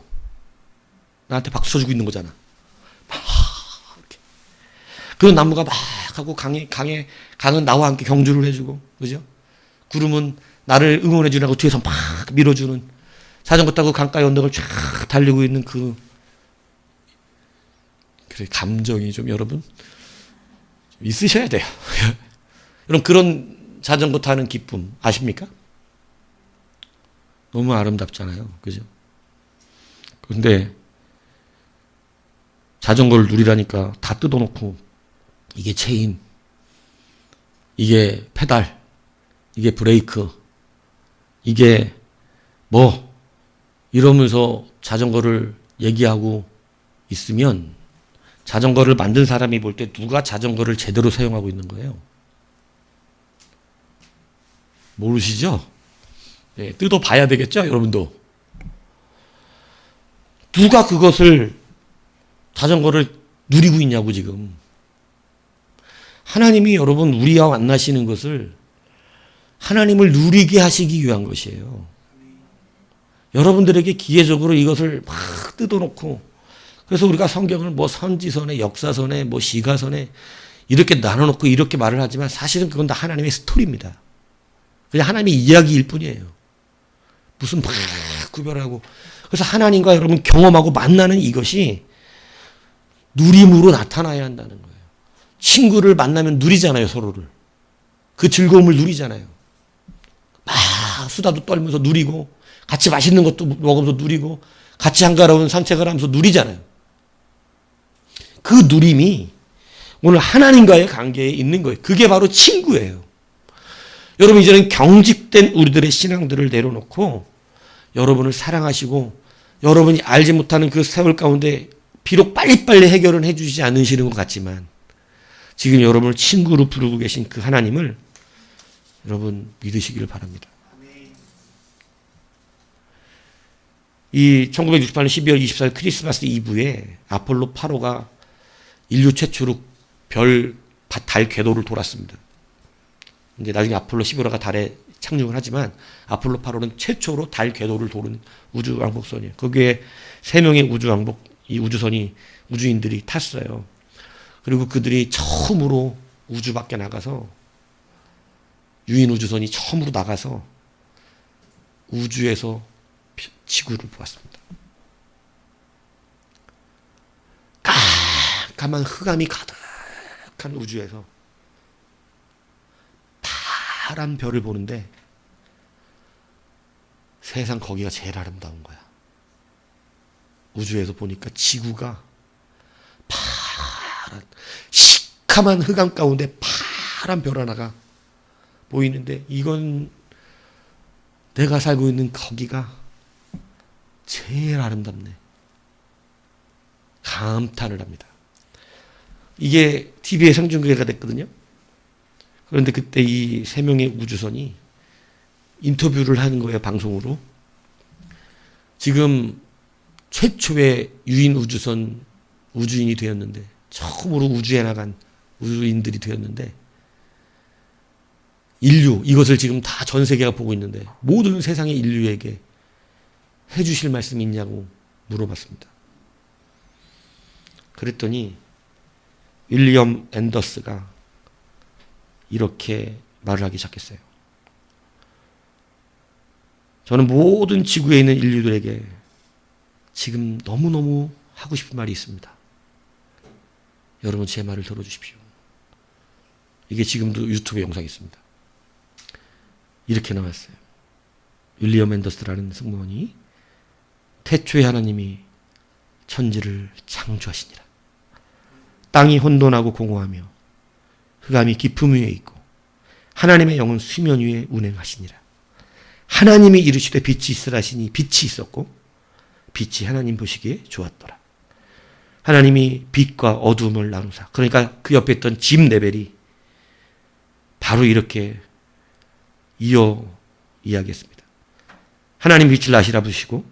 나한테 박수 쳐주고 있는 거잖아. 막 이렇게. 그 나무가 막 하고 강은 나와 함께 경주를 해주고, 그죠? 구름은 나를 응원해주라고 뒤에서 막 밀어주는, 자전거 타고 강가의 언덕을 쫙 달리고 있는 그래, 감정이 좀 여러분 좀 있으셔야 돼요. 여러분, 그런 자전거 타는 기쁨 아십니까? 너무 아름답잖아요. 그죠? 그런데 자전거를 누리라니까 다 뜯어놓고, 이게 체인, 이게 페달, 이게 브레이크, 이게 뭐 이러면서 자전거를 얘기하고 있으면 자전거를 만든 사람이 볼 때 누가 자전거를 제대로 사용하고 있는 거예요? 모르시죠? 네, 뜯어봐야 되겠죠? 여러분도. 누가 그것을, 자전거를 누리고 있냐고 지금. 하나님이 여러분 우리와 만나시는 것을 하나님을 누리게 하시기 위한 것이에요. 여러분들에게 기계적으로 이것을 막 뜯어놓고, 그래서 우리가 성경을 뭐 선지서네, 역사서네, 뭐 시가서네 이렇게 나눠놓고 이렇게 말을 하지만 사실은 그건 다 하나님의 스토리입니다. 그냥 하나님의 이야기일 뿐이에요. 무슨 막 구별하고. 그래서 하나님과 여러분 경험하고 만나는 이것이 누림으로 나타나야 한다는 거예요. 친구를 만나면 누리잖아요, 서로를. 그 즐거움을 누리잖아요. 막 수다도 떨면서 누리고, 같이 맛있는 것도 먹으면서 누리고, 같이 한가로운 산책을 하면서 누리잖아요. 그 누림이 오늘 하나님과의 관계에 있는 거예요. 그게 바로 친구예요. 여러분, 이제는 경직된 우리들의 신앙들을 내려놓고 여러분을 사랑하시고, 여러분이 알지 못하는 그 세월 가운데 비록 빨리빨리 해결은 해주시지 않으시는 것 같지만 지금 여러분을 친구로 부르고 계신 그 하나님을 여러분 믿으시기를 바랍니다. 이 1968년 12월 24일 크리스마스 이브에 아폴로 8호가 인류 최초로 달 궤도를 돌았습니다. 이제 나중에 아폴로 11호가 달에 착륙을 하지만 아폴로 8호는 최초로 달 궤도를 도는 우주 왕복선이에요. 거기에 3명의 이 우주선이 우주인들이 탔어요. 그리고 그들이 처음으로 우주 밖에 나가서, 유인 우주선이 처음으로 나가서 우주에서 지구를 보았습니다. 깜깜한 흑암이 가득한 우주에서 파란 별을 보는데 세상 거기가 제일 아름다운 거야. 우주에서 보니까 지구가 파란 시커먼 흑암 가운데 파란 별 하나가 보이는데 이건 내가 살고 있는 거기가 제일 아름답네. 감탄을 합니다. 이게 TV에 생중계가 됐거든요. 그런데 그때 이 세 명의 우주선이 인터뷰를 하는 거예요, 방송으로. 지금 최초의 유인 우주선 우주인이 되었는데, 처음으로 우주에 나간 우주인들이 되었는데, 인류, 이것을 지금 다 전 세계가 보고 있는데, 모든 세상의 인류에게 해주실 말씀이 있냐고 물어봤습니다. 그랬더니, 윌리엄 앤더스가 이렇게 말을 하기 시작했어요. 저는 모든 지구에 있는 인류들에게 지금 너무너무 하고 싶은 말이 있습니다. 여러분 제 말을 들어주십시오. 이게 지금도 유튜브 영상이 있습니다. 이렇게 나왔어요. 윌리엄 앤더스라는 승무원이 태초에 하나님이 천지를 창조하시니라. 땅이 혼돈하고 공허하며 흑암이 깊음 위에 있고 하나님의 영은 수면 위에 운행하시니라. 하나님이 이르시되 빛이 있으라 하시니 빛이 있었고 빛이 하나님 보시기에 좋았더라. 하나님이 빛과 어둠을 나누사. 그러니까 그 옆에 있던 짐 레벨이 바로 이렇게 이야기했습니다. 하나님 빛을 낮이라 부르시고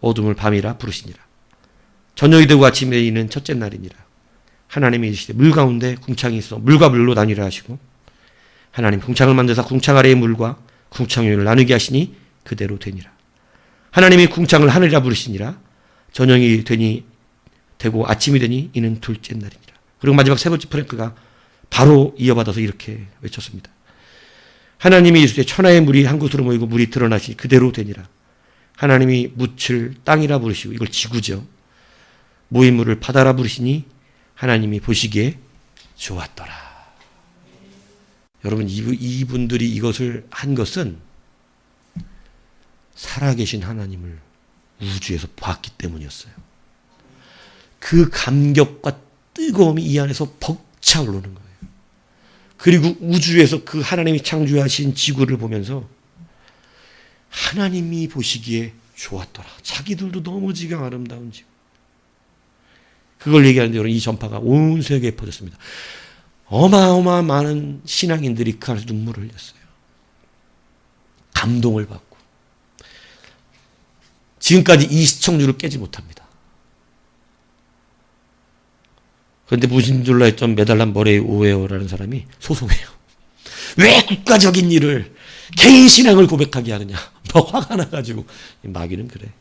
어둠을 밤이라 부르시니라. 저녁이 되고 아침에 이는 첫째 날이니라. 하나님이 이르시되 물 가운데 궁창이 있어 물과 물로 나뉘라 하시고 하나님 궁창을 만드사 궁창 아래의 물과 궁창 위를 나누게 하시니 그대로 되니라. 하나님이 궁창을 하늘이라 부르시니라. 저녁이 되고 아침이 되니 이는 둘째 날이니라. 그리고 마지막 세 번째 프랭크가 바로 이어받아서 이렇게 외쳤습니다. 하나님이 이르시되 천하의 물이 한 곳으로 모이고 물이 드러나시니 그대로 되니라. 하나님이 묻을 땅이라 부르시고 이걸 지구죠. 모인 물을 바다라 부르시니 하나님이 보시기에 좋았더라. 여러분 이분들이 이것을 한 것은 살아계신 하나님을 우주에서 봤기 때문이었어요. 그 감격과 뜨거움이 이 안에서 벅차오르는 거예요. 그리고 우주에서 그 하나님이 창조하신 지구를 보면서 하나님이 보시기에 좋았더라. 자기들도 너무 지금 아름다운 지구. 그걸 얘기하는데 여러분 이 전파가 온 세계에 퍼졌습니다. 어마어마한 많은 신앙인들이 그 안에서 눈물을 흘렸어요. 감동을 받고. 지금까지 이 시청률을 깨지 못합니다. 그런데 무신줄라 했던 메달란 머레이 오웨어라는 사람이 소송해요. 왜 국가적인 일을 개인 신앙을 고백하게 하느냐. 막 화가 나가지고. 마귀는 그래.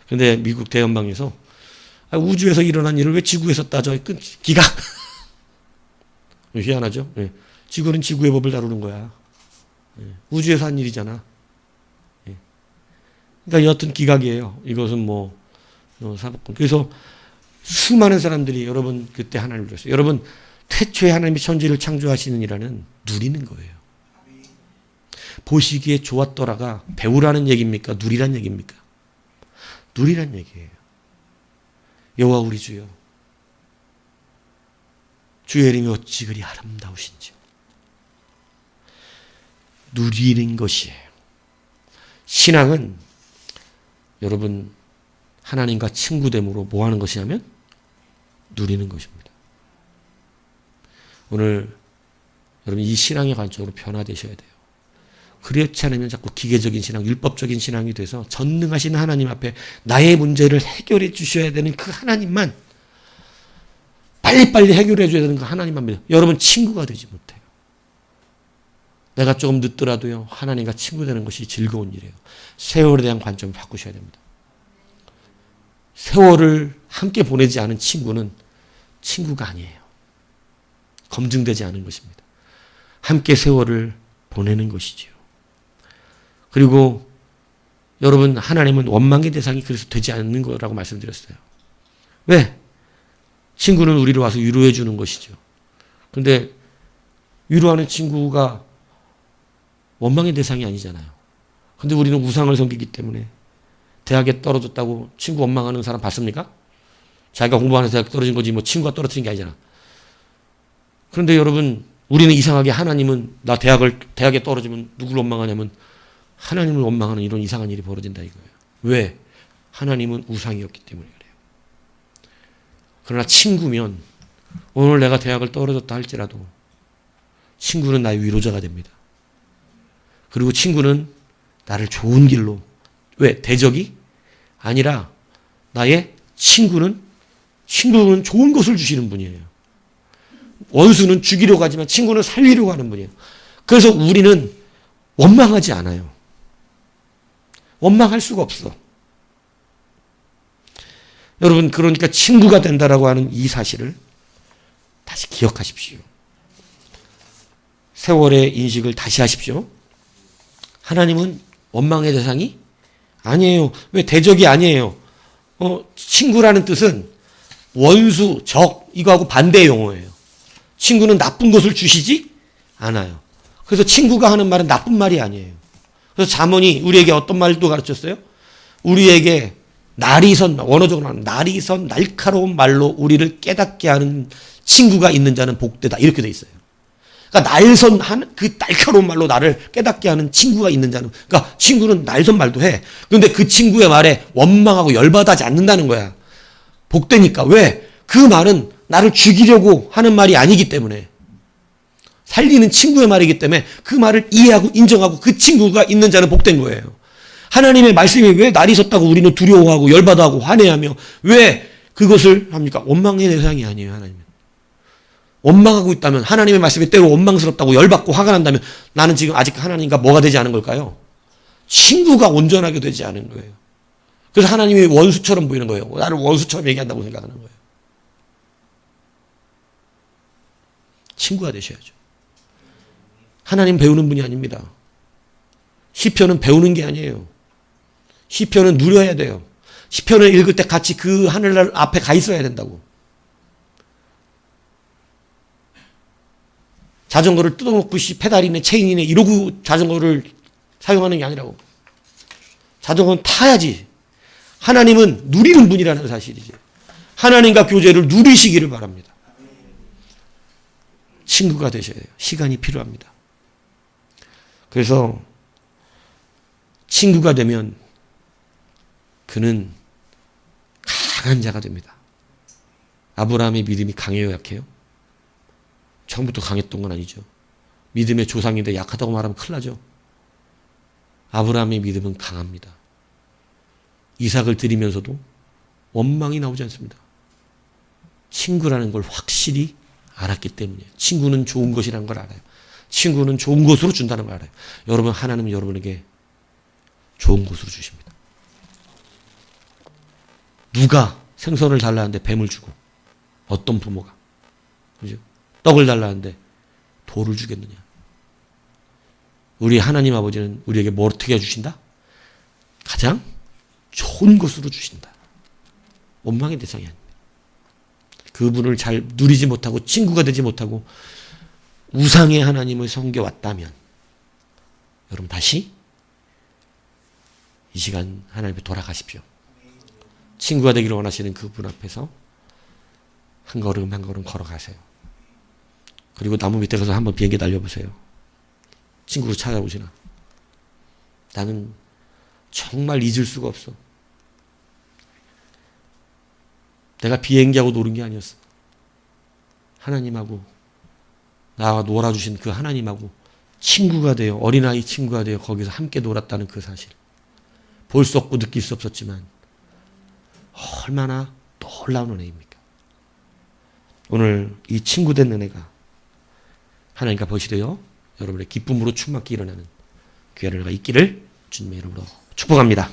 그런데 미국 대연방에서 우주에서 일어난 일을 왜 지구에서 따져? 기각. 희한하죠? 예. 지구는 지구의 법을 다루는 거야. 예. 우주에서 한 일이잖아. 예. 그러니까 여튼 기각이에요. 이것은 사법권. 그래서 수많은 사람들이 여러분 그때 하나님을 줬어요. 여러분 태초에 하나님이 천지를 창조하시는 이라는 누리는 거예요. 보시기에 좋았더라가 배우라는 얘기입니까? 누리란 얘기입니까? 누리란 얘기예요. 여호와 우리 주여 주의 이름이 어찌 그리 아름다우신지요. 누리는 것이에요. 신앙은 여러분 하나님과 친구됨으로 뭐 하는 것이냐면 누리는 것입니다. 오늘 여러분 이 신앙의 관점으로 변화되셔야 돼요. 그렇지 않으면 자꾸 기계적인 신앙, 율법적인 신앙이 돼서 전능하신 하나님 앞에 나의 문제를 해결해 주셔야 되는 그 하나님만 빨리빨리 해결해 줘야 되는 그 하나님만 믿어요. 여러분 친구가 되지 못해요. 내가 조금 늦더라도요. 하나님과 친구 되는 것이 즐거운 일이에요. 세월에 대한 관점을 바꾸셔야 됩니다. 세월을 함께 보내지 않은 친구는 친구가 아니에요. 검증되지 않은 것입니다. 함께 세월을 보내는 것이지요. 그리고 여러분 하나님은 원망의 대상이 그래서 되지 않는 거라고 말씀드렸어요. 왜? 친구는 우리를 와서 위로해 주는 것이죠. 그런데 위로하는 친구가 원망의 대상이 아니잖아요. 그런데 우리는 우상을 섬기기 때문에 대학에 떨어졌다고 친구 원망하는 사람 봤습니까? 자기가 공부하는 대학 떨어진 거지 뭐 친구가 떨어뜨린 게 아니잖아. 그런데 여러분, 우리는 이상하게 하나님은 나 대학에 떨어지면 누구를 원망하냐면 하나님을 원망하는 이런 이상한 일이 벌어진다 이거예요. 왜? 하나님은 우상이었기 때문에 그래요. 그러나 친구면 오늘 내가 대학을 떨어졌다 할지라도 친구는 나의 위로자가 됩니다. 그리고 친구는 나를 좋은 길로, 왜? 대적이 아니라 나의 친구는 좋은 것을 주시는 분이에요. 원수는 죽이려고 하지만 친구는 살리려고 하는 분이에요. 그래서 우리는 원망하지 않아요. 원망할 수가 없어. 여러분, 그러니까 친구가 된다라고 하는 이 사실을 다시 기억하십시오. 세월의 인식을 다시 하십시오. 하나님은 원망의 대상이 아니에요. 왜? 대적이 아니에요. 친구라는 뜻은 원수, 적, 이거하고 반대의 용어예요. 친구는 나쁜 것을 주시지 않아요. 그래서 친구가 하는 말은 나쁜 말이 아니에요. 그래서 잠언이 우리에게 어떤 말도 가르쳤어요? 우리에게 원어적으로 날이선 날카로운 말로 우리를 깨닫게 하는 친구가 있는 자는 복되다. 이렇게 돼 있어요. 그러니까 그 날카로운 말로 나를 깨닫게 하는 친구가 있는 자는, 그러니까 친구는 날선 말도 해. 그런데 그 친구의 말에 원망하고 열받아하지 않는다는 거야. 복되니까. 왜? 그 말은 나를 죽이려고 하는 말이 아니기 때문에, 살리는 친구의 말이기 때문에 그 말을 이해하고 인정하고 그 친구가 있는 자는 복된 거예요. 하나님의 말씀이 왜 날이 섰다고 우리는 두려워하고 열받아하고 화내하며 왜 그것을 합니까? 원망의 대상이 아니에요. 하나님은. 원망하고 있다면, 하나님의 말씀이 때로 원망스럽다고 열받고 화가 난다면 나는 지금 아직 하나님과 뭐가 되지 않은 걸까요? 친구가 온전하게 되지 않은 거예요. 그래서 하나님이 원수처럼 보이는 거예요. 나를 원수처럼 얘기한다고 생각하는 거예요. 친구가 되셔야죠. 하나님 배우는 분이 아닙니다. 시편은 배우는 게 아니에요. 시편은 누려야 돼요. 시편을 읽을 때 같이 그 하늘날 앞에 가 있어야 된다고. 자전거를 뜯어먹고 페달이네 체인이네 이러고 자전거를 사용하는 게 아니라고. 자전거는 타야지. 하나님은 누리는 분이라는 사실이지. 하나님과 교제를 누리시기를 바랍니다. 친구가 되셔야 돼요. 시간이 필요합니다. 그래서 친구가 되면 그는 강한 자가 됩니다. 아브라함의 믿음이 강해요, 약해요? 처음부터 강했던 건 아니죠. 믿음의 조상인데 약하다고 말하면 큰일 나죠. 아브라함의 믿음은 강합니다. 이삭을 드리면서도 원망이 나오지 않습니다. 친구라는 걸 확실히 알았기 때문이에요. 친구는 좋은 것이라는 걸 알아요. 친구는 좋은 것으로 준다는 걸 알아요. 여러분, 하나님은 여러분에게 좋은 것으로 주십니다. 누가 생선을 달라는데 뱀을 주고, 어떤 부모가, 그죠? 떡을 달라는데 돌을 주겠느냐? 우리 하나님 아버지는 우리에게 뭘 어떻게 해주신다? 가장 좋은 것으로 주신다. 원망의 대상이 아닙니다. 그분을 잘 누리지 못하고 친구가 되지 못하고 우상의 하나님을 섬겨왔다면 여러분 다시 이 시간 하나님 앞에 돌아가십시오. 친구가 되기를 원하시는 그분 앞에서 한 걸음 한 걸음 걸어가세요. 그리고 나무 밑에 가서 한번 비행기 날려보세요. 친구를 찾아오시나. 나는 정말 잊을 수가 없어. 내가 비행기하고 노는 게 아니었어. 하나님하고 나와 놀아주신 그 하나님하고 친구가 되어, 어린아이 친구가 되어 거기서 함께 놀았다는 그 사실. 볼 수 없고 느낄 수 없었지만 얼마나 놀라운 은혜입니까? 오늘 이 친구 된 은혜가 하나님과 벗이 되어 여러분의 기쁨으로 충만케 일어나는 귀한 은혜가 있기를 주님의 이름으로 축복합니다.